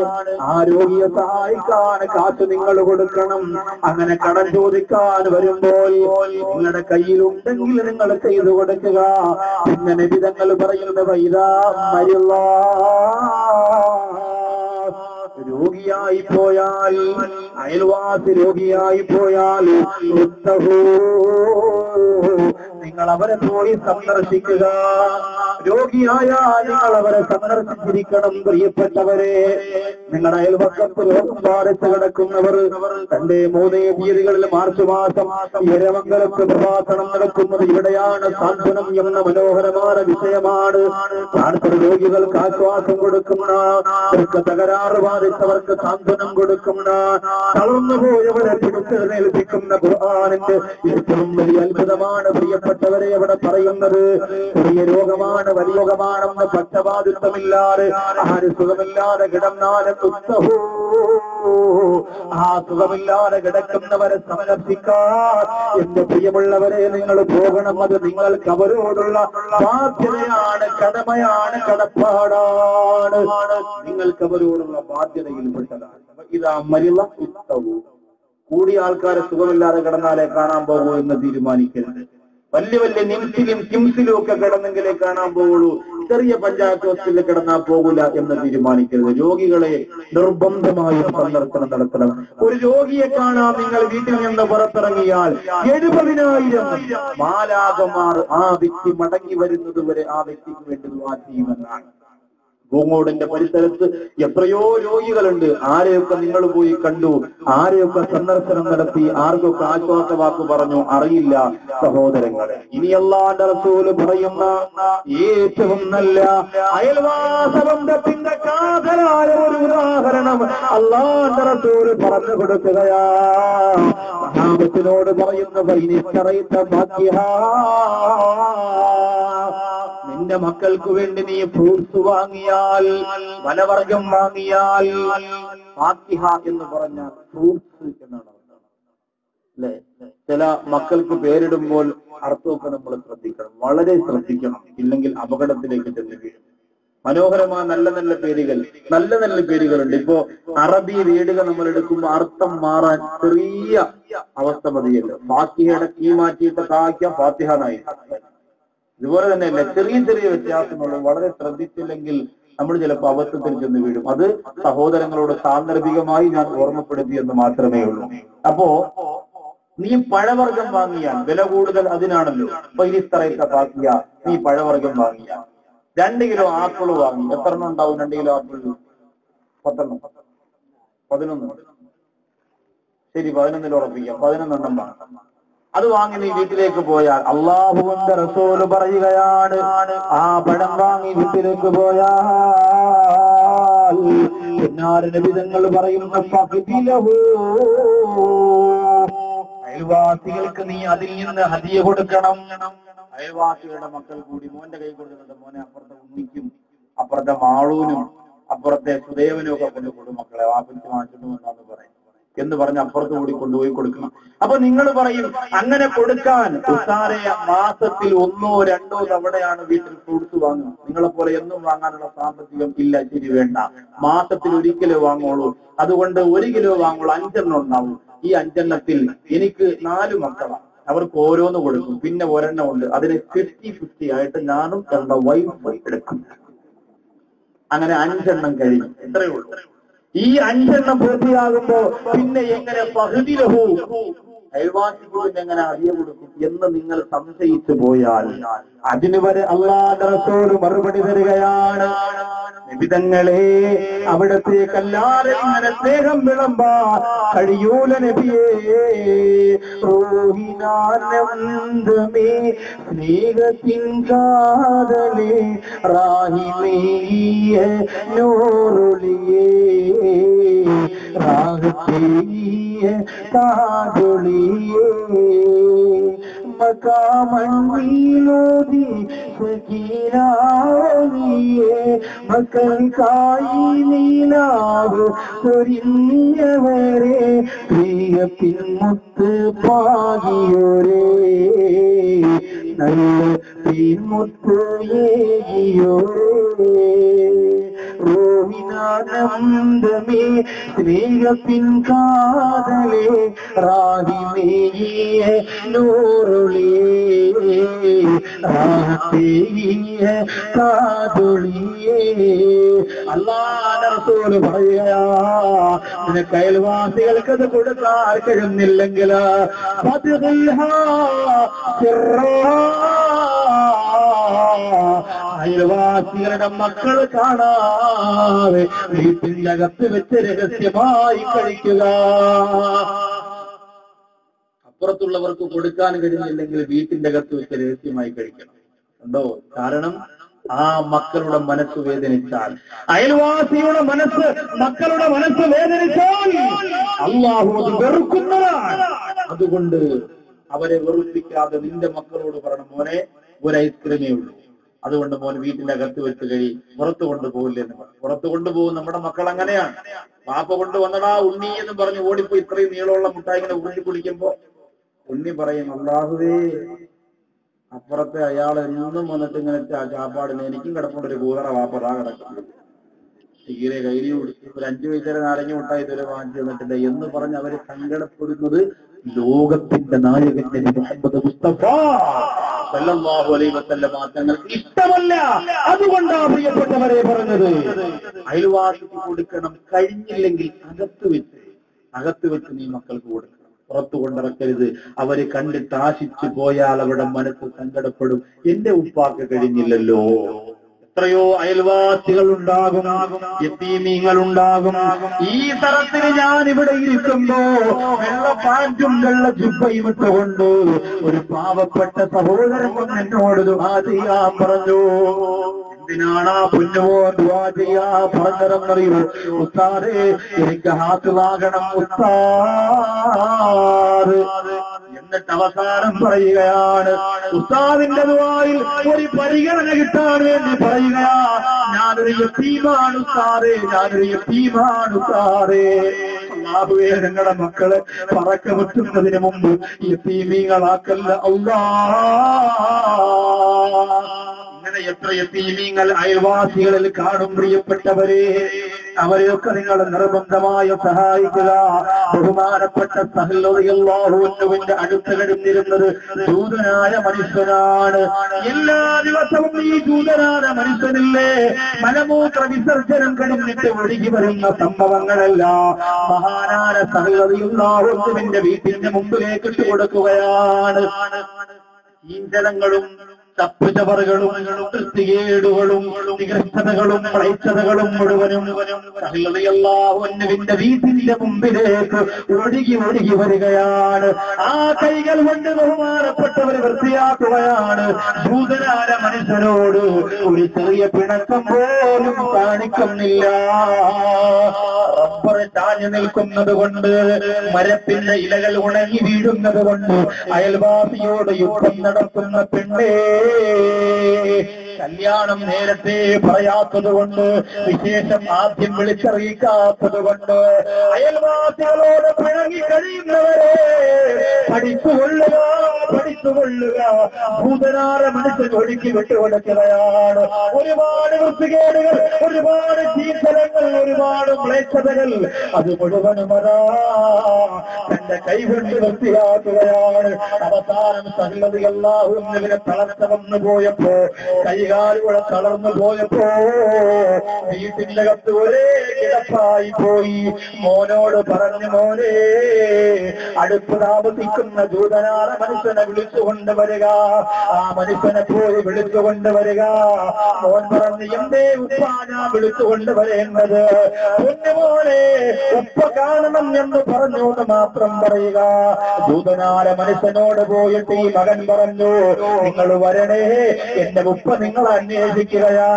ആ രോഗിയെ സഹായിക്കാൻ കാശ് നിങ്ങൾ കൊടുക്കണം. അങ്ങനെ കടം ചോദിക്കാൻ വരുമ്പോൾ നിങ്ങളുടെ കയ്യിലുണ്ടെങ്കിൽ നിങ്ങൾ ചെയ്തു കൊടുക്കുക. പിന്നെ നബിതങ്ങൾ പറയുന്നത് വൈദാ മരില്ലാ, രോഗിയായി പോയാൽ, അയൽവാസി രോഗിയായി പോയാൽ നിങ്ങൾ അവരെ പോയി സന്ദർശിക്കുക. രോഗിയായാൽ നിങ്ങൾ അവരെ സന്ദർശിച്ചിരിക്കണം. പ്രിയപ്പെട്ടവരെ, നിങ്ങളുടെ അയൽപക്കത്ത് രോഗം ബാധിച്ച് കിടക്കുന്നവർ, തന്റെ 3 തീയതികളിൽ മാർച്ച് മാസം എരമംഗലത്ത് പ്രഭാഷണം നടക്കുന്നത് ഇവിടെയാണ്. സാന്ത്വനം എന്ന മനോഹരമായ വിഷയമാണ്. ക്യാൻസർ രോഗികൾക്ക് ആശ്വാസം കൊടുക്കുന്ന, തകരാറ് ബാധിച്ചവർക്ക് സാന്ത്വനം കൊടുക്കുന്ന, തളർന്നുപോയവരെ പിടിച്ചെഴുന്നേൽപ്പിക്കുന്ന ഖുർആനിന്റെ ഏറ്റവും വലിയ അത്ഭുതമാണ്. പ്രിയപ്പെട്ടവരെ, അവിടെ പറയുന്നത് ചെറിയ രോഗമാണ് വലിയ രോഗമാണെന്ന് പക്ഷപാതിത്വമില്ലാതെ ആര് സുഖമില്ലാതെ കിടന്നാലും ഉത്തഹോ, ആ സുഖമില്ലാതെ കിടക്കുന്നവരെ സന്ദർശിക്കാൻ എന്റെ പ്രിയമുള്ളവരെ നിങ്ങൾ പോകണം. അത് നിങ്ങൾക്ക് അവരോടുള്ള ബാധ്യതയാണ്, കടമയാണ്, കടപ്പാടാണ്. നിങ്ങൾക്ക് അവരോടുള്ള ബാധ്യതയിൽപ്പെട്ടതാണ്. ഇതാ മരിള ഉത്തവു. കൂടിയ ആൾക്കാരെ സുഖമില്ലാതെ കിടന്നാലേ കാണാൻ പോകൂ എന്ന് തീരുമാനിക്കരുത്. വലിയ വലിയ നിംസിലും കിംസിലും ഒക്കെ കിടന്നെങ്കിലേ കാണാൻ പോകുള്ളൂ. ചെറിയ പഞ്ചായത്ത് ഹോസ്പിറ്റലിൽ കിടന്നാൽ പോകില്ല എന്ന് തീരുമാനിക്കരുത്. രോഗികളെ നിർബന്ധമായും സന്ദർശനം നടത്തണം. ഒരു രോഗിയെ കാണാൻ നിങ്ങൾ വീട്ടിൽ നിന്ന് പുറത്തിറങ്ങിയാൽ 70,000 മാലാഖമാർ ആ വ്യക്തി മടങ്ങി വരുന്നത് വരെ ആ വ്യക്തിക്ക് വേണ്ടി ദുആ ചെയ്യുമെന്നാണ്. പൂങ്ങോടിന്റെ പരിസരത്ത് എത്രയോ രോഗികളുണ്ട്. ആരെയൊക്കെ നിങ്ങൾ പോയി കണ്ടു, ആരെയൊക്കെ സന്ദർശനം നടത്തി, ആർക്കൊക്കെ ആശ്വാസവാക്ക് പറഞ്ഞു, അറിയില്ല സഹോദരങ്ങളെ. ഇനി അല്ലാഹുവിന്റെ റസൂല് പറയുന്ന ഏറ്റവും നല്ല അയൽവാസ ബന്ധത്തിന്റെ കാതലായ ഒരു ഉദാഹരണം അല്ലാഹുവിന്റെ റസൂല് പറഞ്ഞു കൊടുക്കുകയാ. സഹാബത്തിനോട് പറയുന്ന നിന്റെ മക്കൾക്ക് വേണ്ടി നീ ഫ്രൂട്ട്സ് വാങ്ങിയാൽ, ഫലവർഗം വാങ്ങിയാൽ, ഫാത്തിഹ എന്ന് പറഞ്ഞാൽ ഫ്രൂട്ട്സ് എന്നാണ് അല്ലെ. ചില മക്കൾക്ക് പേരിടുമ്പോൾ അർത്ഥമൊക്കെ നമ്മൾ ശ്രദ്ധിക്കണം, വളരെ ശ്രദ്ധിക്കണം. ഇല്ലെങ്കിൽ അപകടത്തിലേക്ക് ചെന്ന് വീഴും. മനോഹരമായ നല്ല നല്ല പേരുകൾ, നല്ല നല്ല പേരുകളുണ്ട്. ഇപ്പോ അറബി വീടുകൾ നമ്മൾ എടുക്കുമ്പോൾ അർത്ഥം മാറാൻ ചെറിയ അവസ്ഥ മതിയല്ലോ. ഫാത്തിഹയുടെ കീ മാറ്റിയിട്ട് കായ്ക്കാം ഫാത്തിഹ നായി. ഇതുപോലെ തന്നെയല്ലേ ചെറിയ ചെറിയ വ്യത്യാസങ്ങൾ വളരെ ശ്രദ്ധിച്ചില്ലെങ്കിൽ നമ്മൾ ചിലപ്പോൾ അബദ്ധത്തിൽ ചെന്ന് വീഴും. അത് സഹോദരങ്ങളോട് സാന്ദർഭികമായി ഞാൻ ഓർമ്മപ്പെടുത്തി എന്ന് മാത്രമേ ഉള്ളൂ. അപ്പോ നീ പഴവർഗം വാങ്ങിയാൽ, വില കൂടുതൽ അതിനാണല്ലോ. അപ്പൊ ഇനിസ്തറയത്തെ ഫാത്തിഹ, നീ പഴവർഗം വാങ്ങിയാൽ 2 കിലോ ആപ്പിൾ വാങ്ങി. എത്ര എണ്ണം ഉണ്ടാവും 2 കിലോ ആപ്പിൾ? 10 എണ്ണം, 11. ശരി, 11 ഉറപ്പിക്കാം. 11 എണ്ണം വാങ്ങാം. അത് വാങ്ങി നീ വീട്ടിലേക്ക് പോയാൽ അല്ലാഹുവിന്റെ റസൂല് പറയുകയാണ്, ആ പഴം വാങ്ങി വീട്ടിലേക്ക് പോയാൽ നബി തങ്ങൾ പറയുന്ന അയൽവാസികൾക്ക് നീ അതിൽ നിന്ന് ഹദിയ കൊടുക്കണം. അയൽവാസികളുടെ മക്കൾ കൂടി മോന്റെ കൈ കൊടുക്കുന്നുണ്ട്. മോനെ അപ്പുറത്തെ ഉണ്ണിക്കും അപ്പുറത്തെ മാളൂനും അപ്പുറത്തെ സുദേവനും ഒക്കെ കൊണ്ടുപോകും. മക്കളെ വാപ്പിച്ച് വാങ്ങിച്ചിട്ട് വന്നാന്ന് പറയും എന്ന് പറഞ്ഞ് അപ്പുറത്ത് കൂടി കൊണ്ടുപോയി കൊടുക്കണം. അപ്പൊ നിങ്ങൾ പറയും അങ്ങനെ കൊടുക്കാൻ ഉസാരയ മാസത്തിൽ 1 or 2 തവണയാണ് വീട്ടിൽ ഫ്രൂട്ട്സ് വാങ്ങുക. നിങ്ങളെപ്പോലെ എന്നും വാങ്ങാനുള്ള സാമ്പത്തികം ഇല്ല. ശരി, വേണ്ട, മാസത്തിൽ 1 കിലോ വാങ്ങുള്ളൂ. അതുകൊണ്ട് 1 കിലോ വാങ്ങുള്ളൂ, 5 എണ്ണം ഉണ്ടാവും. ഈ 5 എണ്ണത്തിൽ എനിക്ക് 4 മക്കളാണ്, അവർക്ക് ഓരോന്ന് കൊടുക്കും. പിന്നെ 1 എണ്ണം ഉണ്ട്, അതിന് 50-50 ആയിട്ട് ഞാനും എന്റെ വൈഫ് എടുക്കും. അങ്ങനെ 5 എണ്ണം കഴിയും. എത്രയേ ഉള്ളൂ. ഈ 5 എണ്ണം പൂർത്തിയാകുമ്പോ പിന്നെ എങ്ങനെ പകുതിലഹു അയൽവാസികളും എങ്ങനെ അറിയ കൊടുക്കും എന്ന് നിങ്ങൾ സംശയിച്ചു പോയാൽ അതിന് വരെ അല്ലാഹുവിന്റെ റസൂൽ മറുപടി തരികയാണ്. നബിതങ്ങളെ, അവിടത്തേക്കല്ലാതെ ഇങ്ങനെ സ്നേഹം വിളമ്പാ കഴിയൂല നബിയേ. റൂഹിനാനന്ദമേ സ്നേഹത്തിൻ കാതലേ റാഹിമേയ നൂറുളിയേ റാഹത്തേയ താജുളിയേ മകാമീലോദി സകീനാനിയേ മക്കൾക്കായി നീലാവ് ചൊരിഞ്ഞവരെ പ്രിയ പിൻമുത്ത് പാകിയോരേ നല്ല പിൻമുത്ത് ഏകിയോരേ റൂഹിനാനന്ദമേ സ്നേഹത്തിൻ കാതലേ റാഹിമേയ നൂറുളേ അല്ലാഹുവിന്റെ റസൂൽ പറയുകയാ, നിനക്ക് അയൽവാസികൾക്ക് അത് കൊടുക്കാൻ കഴിയുന്നില്ലെങ്കിൽ അയൽവാസികളുടെ മക്കൾ കാണാതെ വീട്ടിന്റെ അകത്ത് വെച്ച് രഹസ്യമായി കഴിക്കുക. അപ്പുറത്തുള്ളവർക്ക് കൊടുക്കാൻ കഴിയുന്നില്ലെങ്കിൽ വീട്ടിന്റെ അകത്ത് വെച്ച് രഹസ്യമായി കഴിക്കണം. ഉണ്ടോ? കാരണം ആ മക്കളുടെ മനസ്സ് വേദനിച്ചാൽ, അയൽവാസിയുടെ മനസ്സ്, മക്കളുടെ മനസ്സ് വേദനിച്ചാൽ അല്ലാഹു അത് വെറുക്കുന്നതാണ്. അതുകൊണ്ട് അവരെ വെറുപ്പിക്കാതെ നിന്റെ മക്കളോട് പറയണം, മോനെ ഒരു ഐസ്ക്രീമേ ഉള്ളൂ, അതുകൊണ്ട് മോൻ വീട്ടിന്റെ അകത്ത് വെച്ച് പുറത്തു കൊണ്ടുപോകില്ലെന്ന് പറഞ്ഞു. പുറത്തു കൊണ്ടുപോകും. നമ്മുടെ മക്കൾ അങ്ങനെയാണ്. പാപ്പ കൊണ്ടുവന്നടാ ഉണ്ണി എന്ന് പറഞ്ഞ് ഓടിപ്പോയി ഇത്രയും നീളമുള്ള മുട്ടായി ഇങ്ങനെ ഉരുട്ടി കുടിക്കുമ്പോ ഉണ്ണി പറയും, അല്ലാഹുവേ അപ്പുറത്തെ അയാൾ എന്നും വന്നിട്ട് ഇങ്ങനെ ചാപ്പാടിന് എനിക്കും കിടപ്പുണ്ടൊരു കൂതറ വാപ്പതാ കിടക്കുന്നു, തീരെ കയ്യിൽ കൊടുത്ത് ഒരു 5 പൈസയുടെ നാരങ്ങ മുട്ടായി ഇതുവരെ വാങ്ങിച്ചു തന്നിട്ടില്ല എന്ന് പറഞ്ഞ് അവര് സങ്കടപ്പെടുന്നത് ലോകത്തിന്റെ നായകൻ നബി മുഹമ്മദ് മുസ്തഫ സല്ലല്ലാഹു അലൈഹി വസല്ലം തങ്ങൾക്ക് ഇഷ്ടമല്ല. അതുകൊണ്ടാണ് പ്രിയപ്പെട്ടവരെ പറഞ്ഞത്, അയൽവാസിക്ക് കൊടുക്കണം. കഴിഞ്ഞില്ലെങ്കിൽ അകത്ത് വെച്ച് നീ മക്കൾക്ക് കൊടുക്കണം, പുറത്തു കൊണ്ടിറക്കരുത്. അവര് കണ്ടിട്ട് ആശിച്ചു പോയാൽ അവരുടെ മനസ്സ് സങ്കടപ്പെടും. എന്റെ ഉപ്പാക്ക് കഴിഞ്ഞില്ലല്ലോ. എത്രയോ അയൽവാസികൾ ഉണ്ടാകും, യതീമീങ്ങൾ ഉണ്ടാകും. ഈ തരത്തിൽ ഞാൻ ഇവിടെ ഇരിക്കുമ്പോ വെള്ള പാൻറ്റും വെള്ള ജുബ്ബയും ഇട്ടുകൊണ്ട് ഒരു പാവപ്പെട്ട സഹോദരൻ എന്നോട് ദുആ ചെയ്യാൻ പറഞ്ഞു. എന്തിനാണ് ആ പൊന്നുമോ ദുആ ചെയ്യാ പറഞ്ഞതെന്നറിയോ? ഉസ്താദേ എനിക്ക് ഹാഫിളാകണം ഉസ്താദ്. എന്നിട്ട് അവസാനം പറയുകയാണ്, ഉസ്താദിന്റെ ദുആയിൽ ഒരു പരിഗണന കിട്ടാൻ വേണ്ടി പറയുകയാ, ഞാനൊരു യതീമാണ് ഉസ്താദേ, ഞാനൊരു യതീമാണ് ഉസ്താദേ. അല്ലാഹുവേ ഞങ്ങളുടെ മക്കളെ പറക്ക വെട്ടുന്നതിന് മുമ്പ് യതീമീങ്ങളാക്കല്ല അല്ലാഹ്. ഇങ്ങനെ എത്ര യതീമീങ്ങൾ അയൽവാസികളിൽ കാണും പ്രിയപ്പെട്ടവരെ. അവരെയൊക്കെ നിങ്ങൾ നിർബന്ധമായി സഹായിക്കുക. ബഹുമാനപ്പെട്ട സഹൽ റളിയല്ലാഹു അൻഹുവിന്റെ അടുത്ത് കഴിഞ്ഞിരുന്നത് ദൂതനായ മനുഷ്യനാണ്. എല്ലാ ദിവസവും ഈ ദൂതനായ മനുഷ്യനില്ലേ മലമൂത്ര വിസർജനം കഴിഞ്ഞിട്ട് ഒഴുകി വരുന്ന സംഭവങ്ങളല്ല മഹാനായ സഹൽ റളിയല്ലാഹു അൻഹുവിന്റെ വീട്ടിന്റെ മുമ്പിലേക്ക് ഇട്ട് കൊടുക്കുകയാണ്. ഈഞ്ചലങ്ങളും തപ്പുചവറുകളും വൃത്തികേടുകളും നികൃഷ്ടതകളും പ്രൈച്ചതകളും മുഴുവനും അല്ലാഹുവിന്റെ വീട്ടിന്റെ മുമ്പിലേക്ക് ഒഴുകി വരികയാണ്. ആ കൈകൾ കൊണ്ട് ബഹുമാനപ്പെട്ടവരെ വൃത്തിയാക്കുകയാണ്. ഭൂതനായ മനുഷ്യനോട് ഒരു ചെറിയ പിണക്കം പോലും കാണിക്കുന്നില്ല. റബ്ബർ ചാഞ്ഞു നിൽക്കുന്നത് കൊണ്ട്, മരത്തിന്റെ ഇലകൾ ഉണങ്ങി വീഴുന്നത് കൊണ്ട് അയൽവാസിയോട് യുദ്ധം നടത്തുന്ന പെണ്ണേ, കല്യാണം നേരത്തെ പറയാത്തത് കൊണ്ട്, വിശേഷം ആദ്യം വിളിച്ചറിയിക്കാത്തത് കൊണ്ട്, അയൽവാസികളോട് പിണങ്ങി കഴിയുന്നവരെ പഠിച്ചുകൊള്ളുക. ഭൂതനാര മനുഷ്യൻ ഒഴുക്കി വിട്ടുകൊടുക്കുകയാണ്. ഒരുപാട് വൃത്തികേടുകൾ, ഒരുപാട് ചീത്തലങ്ങൾ, ഒരുപാട് മ്ലേച്ഛതകൾ, അത് മുഴുവനും തന്റെ കൈകൊണ്ട് വൃത്തിയാക്കുകയാണ്. അവസാനം സഹലതി അല്ലാഹുവിനെ തളർച്ച വന്നു പോയപ്പോ, കൈകാലുകളെ തളർന്നു പോയപ്പോ വീട്ടിന്റെ അകത്ത് ഒരേ കിടപ്പായി പോയി. മോനോട് പറഞ്ഞു, മോനെ അടുത്ത് താമസിക്കുന്ന ദൂതനാര മനുഷ്യനെ വിളിച്ചുകൊണ്ടുവരിക. ആ മനുഷ്യനെ പോയി വിളിച്ചുകൊണ്ടുവരിക. മോൻ പറഞ്ഞു, എന്തേ ഉപ്പ ഞാൻ വിളിച്ചുകൊണ്ടുവരേണ്ടത്? പൊന്നുമോനെ ഉപ്പ കാണണം എന്ന് പറഞ്ഞു എന്ന് മാത്രം പറയുക. ദൂതനാര മനുഷ്യനോട് പോയിട്ട് ഈ മകൻ പറഞ്ഞു, നിങ്ങൾ വരണേ, എന്റെ ഉപ്പ നിങ്ങൾ അന്വേഷിക്കുകയാ.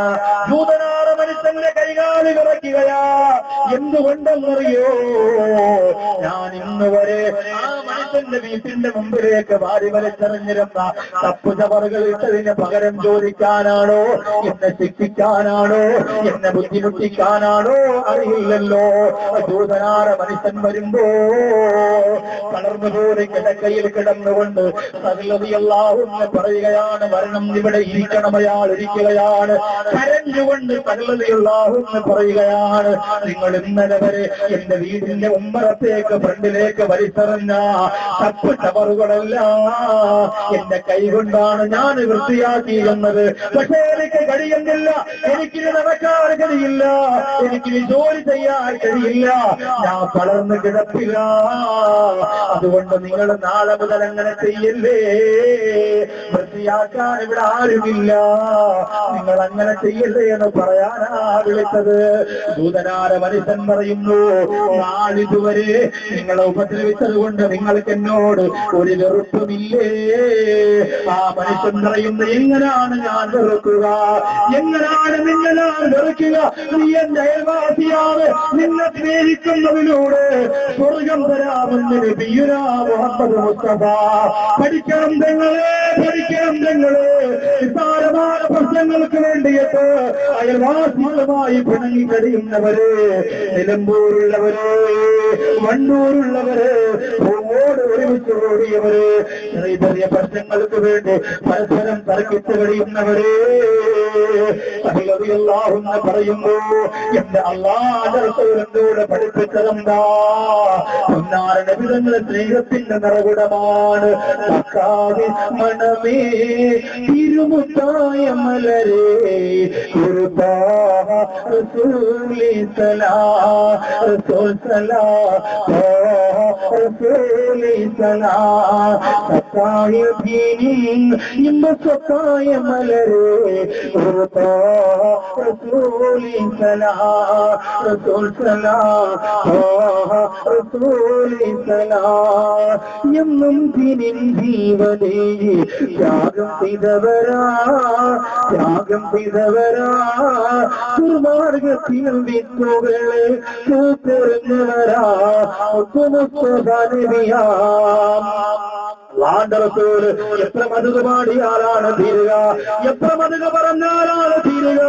ദൂതനാര മനുഷ്യന്റെ കൈകാലി വിറയ്ക്കുകയാ. എന്തുകൊണ്ടെന്നറിയോ? ഞാൻ ഇന്ന് വരെ ആ മനുഷ്യന്റെ വീട്ടിന്റെ മുമ്പിലേക്ക് വാരി വലിച്ചെറിഞ്ഞിരുന്ന തപ്പുചവറുകൾ ഇട്ടതിന് പകരം ചോദിക്കാനാണോ, എന്നെ ശിക്ഷിക്കാനാണോ, എന്നെ ബുദ്ധിമുട്ടിക്കാനാണോ അറിയില്ലല്ലോ. ദൂതനാര മനുഷ്യൻ വരുമ്പോ തളർന്നുപോലെ കിടക്കയിൽ കിടന്നുകൊണ്ട് സകലതയല്ലാവുന്ന പറയുകയാണ്, വരണം ഇവിടെ ഇരിക്കണം. അയാൾ ഇരിക്കുകയാണ്. കരഞ്ഞുകൊണ്ട് സകലതയല്ലാവുന്ന പറയുകയാണ്, നിങ്ങൾ ഇന്നലെ വരെ എന്റെ വീടിന്റെ ഉമ്മറത്തേക്ക് ഫ്രണ്ടിലേക്ക് വലിച്ചെറിഞ്ഞ തപ്പ് ചവറുകളല്ല എന്റെ കൈ കൊണ്ടാണ് ഞാൻ വൃത്തിയാക്കിയിരുന്നത്. പക്ഷേ എനിക്ക് കഴിയുന്നില്ല, എനിക്കിത് നടക്കാൻ കഴിയില്ല, എനിക്കിത് ജോലി ചെയ്യാൻ കഴിയില്ല, ഞാൻ തളർന്ന് കിടപ്പില്ല. അതുകൊണ്ട് നിങ്ങൾ നാളെ മുതൽ അങ്ങനെ ചെയ്യല്ലേ, വൃത്തിയാക്കാൻ ഇവിടെ ആരുമില്ല, നിങ്ങൾ അങ്ങനെ ചെയ്യല്ലേ എന്ന് പറയാനാ വിളിച്ചത്. ദൂതനാര മനുഷ്യൻ പറയുന്നു, നാളിതുവരെ നിങ്ങളെ ഉപദ്രവിച്ചത് കൊണ്ട് നിങ്ങൾക്ക് എന്നോട് ഒരു വെറുപ്പുമില്ലേ? ആ മനുഷ്യൻ പറയുന്നു, എങ്ങനെയാണ് ഞാൻ വെറുക്കുക, എങ്ങനെയാണ് നിങ്ങൾ വെറുക്കുക? നീ എന്റെ അയൽവാസിയാണ്, നിന്നെ സ്നേഹിക്കുന്നതിലൂടെ സ്വർഗം തരാമെന്ന് നബിയുനാ മുഹമ്മദ് മുസ്തഫ. പഠിക്കണം നിങ്ങളെ, പഠിക്കണം നിങ്ങളെ. നിസ്സാരമായ പ്രശ്നങ്ങൾക്ക് വേണ്ടിയിട്ട് അയൽവാസികളുമായി പിണങ്ങി കഴിയുന്നവര്, നിലമ്പൂരുള്ളവര്, വണ്ടൂരുള്ളവര്, പൂവോട് ഒരുമിച്ച് ഓടിയവര്, ചെറിയ ചെറിയ പ്രശ്നങ്ങൾക്ക് വേണ്ടി പരസ്പരം തർക്കിച്ച് കഴിയുന്നവര് എന്ന് പറയുമ്പോ എന്റെ അല്ലാഹുവിന്റെ റസൂലിനോട് പഠിപ്പിച്ചതെന്താ? നബിതങ്ങളുടെ സ്നേഹത്തിന്റെ നിറകുടമാണ്. മണമേ തിരുമുത്തായ മലരേ റസൂലി സലാം, റസൂൽ സലാം, റസൂലി സലാം. സത്തായ ദീനി ഇമ്പ സത്തായ മലരേ റസൂലി സലാം, റസൂൽ സലാം, റസൂലി സലാം. എന്നും ദിനിൻ ജീവനേ ത്യാഗം ചെയ്തവരാ, ത്യാഗം ചെയ്തവരാ, ദുർമാർഗത്തിൽ വിത്തുകളെ കൂത്തെറിഞ്ഞവരാ. റസൂൽ എത്ര മധുക പാടിയാലാണ് തീരുക, എത്ര മധുക പറഞ്ഞാലാണ് തീരുക.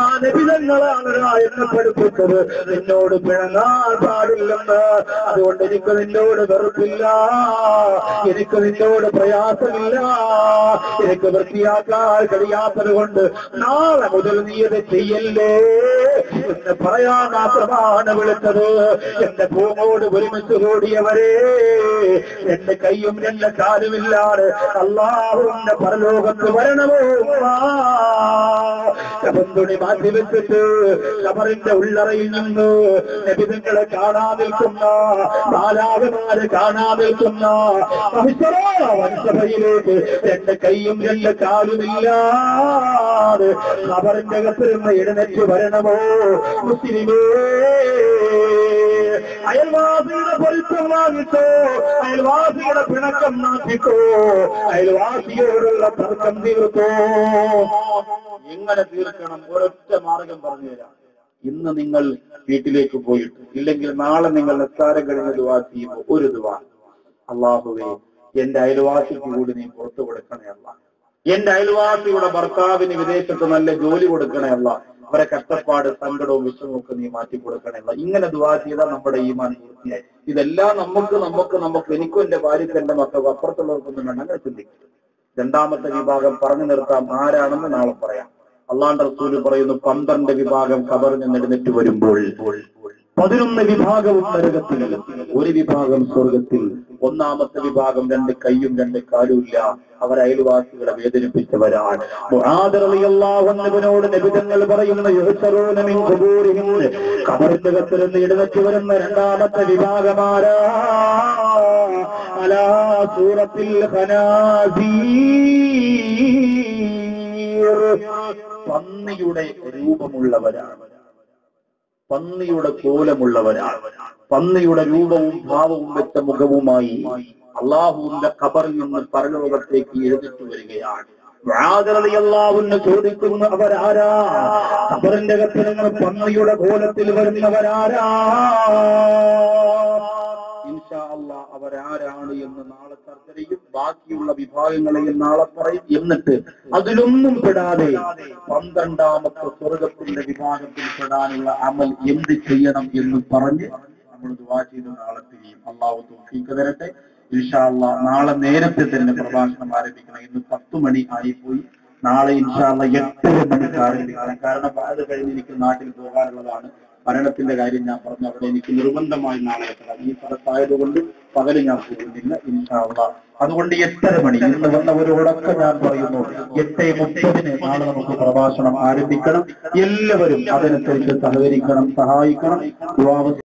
ആ നബിതങ്ങളാണ് എന്നെ പഠിപ്പിച്ചത്, നിന്നോട് പിണങ്ങാൻ പാടില്ലെന്ന്. അതുകൊണ്ട് എനിക്ക് നിന്നോട് വെറുപ്പില്ല, എനിക്ക് നിന്നോട് പ്രയാസമില്ല, എനിക്ക് വൃത്തിയാക്കാൻ കഴിയാത്തത് കൊണ്ട് നാളെ മുതൽ നീ ഇത് ചെയ്യല്ലേ എന്ന് പറയാൻ മാത്രമാണ് വിളിച്ചത്. എന്റെ ഭൂമോട് ഒരുമിച്ച് കൂടിയവരെ, എന്റെ കൈയും എന്റെ കാലുമില്ലാതെ അല്ലാഹുവിന്റെ പരലോകത്ത് വരണമോ? കബന്തുണി മാറ്റി വെച്ചിട്ട് കബറിന്റെ ഉള്ളറയിൽ നിന്ന് നബിതങ്ങളെ കാണാൻ നിൽക്കുന്ന, മാലാഖമാരെ കാണാൻ നിൽക്കുന്ന വൻസഭയിലേക്ക് എന്റെ കൈയും എന്റെ കാലുമില്ലാതെ കബറിന്റെ അകത്തിരുന്ന് എഴുന്നേറ്റ് വരണമോ? മുസ്ലിമേ, അയൽവാസിയുടെ പൊരുത്തം വാങ്ങിച്ചോ, അയൽവാസിയുടെ പിണക്കം നാട്ടിക്കോ, അയൽവാസിയോടുള്ള തർക്കം തീർത്തോ. എങ്ങനെ തീർക്കണം? ഒരൊറ്റ മാർഗം പറഞ്ഞുതരാം. ഇന്ന് നിങ്ങൾ വീട്ടിലേക്ക് പോയിട്ട്, ഇല്ലെങ്കിൽ നാളെ നിങ്ങൾ നിസ്കാരം കഴിഞ്ഞ ദുആ ചെയ്യുമ്പോൾ ഒരു ദുആ, അല്ലാഹുവേ എന്റെ അയൽവാസിക്ക് കൂടി നീ പുറത്തു കൊടുക്കണേ അല്ലാ, എന്റെ അയൽവാസിയുടെ ഭർത്താവിന് വിദേശത്ത് നല്ല ജോലി കൊടുക്കണേ അല്ലാ, അവരെ കഷ്ടപ്പാട് സങ്കടവും വിഷമവും ഒക്കെ നീ മാറ്റി കൊടുക്കണമല്ല. ഇങ്ങനെ ദുആ ചെയ്താൽ നമ്മുടെ ഈമാൻ പൂർത്തിയായി. ഇതെല്ലാം നമുക്ക് എനിക്കും എന്റെ ഭാര്യയ്ക്ക് എന്റെ മക്കൾക്ക് അപ്പുറത്തുള്ളവർക്കൊന്നും വേണ്ട, അങ്ങനെ ചിന്തിക്കും. രണ്ടാമത്തെ വിഭാഗം പറഞ്ഞു നിർത്താം, ആരാണെന്ന് നാളെ പറയാം. അള്ളാഹുവിന്റെ റസൂൽ പറയുന്നു, 12 വിഭാഗം ഖബറിൽ നിന്ന് എഴുന്നേറ്റ് വരുമ്പോൾ 11 വിഭാഗവും നരകത്തിൽ, 1 വിഭാഗം സ്വർഗത്തിൽ. ഒന്നാമത്തെ വിഭാഗം 2 കൈയും 2 കാലും ഇല്ല, അവർ അയൽവാസികളെ വേദനിപ്പിച്ചവരാണ്. മുആദ് റളിയല്ലാഹു അൻഹുവിനോട് നബി തങ്ങൾ പറയുന്ന, യുഹ്ശറൂന മിൻ ഖുബൂരിഹിം, ഖബറിന്റെ അകത്ത് നിന്ന് എഴുന്നേറ്റ് വരുന്ന രണ്ടാമത്തെ വിഭാഗമാരാ? അലാ സൂറത്തിൽ ഖനാസീർ, പന്നിയുടെ രൂപമുള്ളവരാണ്, പന്നിയുടെ കോലമുള്ളവരാണ്, പന്നിയുടെ രൂപവും ഭാവവും വെച്ച മുഖവുമായി അള്ളാഹുവിന്റെ ഖബറിൽ നിന്ന് പരലോകത്തേക്ക് എഴുന്നേറ്റ് വരികയാണ്. മുആദ് റളിയല്ലാഹു അൻഹു ചോദിക്കുന്നു, അവരാരാ? ഖബറിന്റെ അകത്ത് നിന്ന് പന്നിയുടെ കോലത്തിൽ വരുന്നവരാരാ? ഇൻഷാ അല്ലാഹ് അവരാരാണ് എന്ന് നാളെ ചർച്ച ചെയ്യും. ബാക്കിയുള്ള വിഭാഗങ്ങളെയും നാളെ പറയും. എന്നിട്ട് അതിലൊന്നും പെടാതെ 12ാമത്തെ സ്വർഗത്തിന്റെ വിഭാഗത്തിൽ പെടാനുള്ള അമൽ എന്ത് ചെയ്യണം എന്ന് പറഞ്ഞ് നമ്മൾ ദുആ ചെയ്ത് നാളെ തിരിയും. അല്ലാഹു തൗഫീഖ് തരട്ടെ. ഇൻഷാ അല്ലാഹ് നാളെ നേരത്തെ തന്നെ പ്രഭാഷണം ആരംഭിക്കണം. ഇന്ന് 10 മണി ആയിപ്പോയി. നാളെ ഇൻഷാ അല്ലാഹ് 8 മണിക്ക് ആരംഭിക്കണം. കാരണം അത് കഴിഞ്ഞ് എനിക്ക് നാട്ടിൽ പോകാനുള്ളതാണ്. മരണത്തിന്റെ കാര്യം ഞാൻ പറഞ്ഞു. അവിടെ എനിക്ക് നിർബന്ധമായി നാളെ എത്തണം. ഈ സ്ഥലത്തായതുകൊണ്ട് പകല് ഞാൻ പോകുന്നില്ല ഇൻഷാ അല്ലാഹ്. അതുകൊണ്ട് 8:30 മണി ഇന്ന് വന്നവരോടൊക്കെ ഞാൻ പറയുന്നു, 8:30 നാളെ നമുക്ക് പ്രഭാഷണം ആരംഭിക്കണം. എല്ലാവരും അതനുസരിച്ച് സഹകരിക്കണം, സഹായിക്കണം.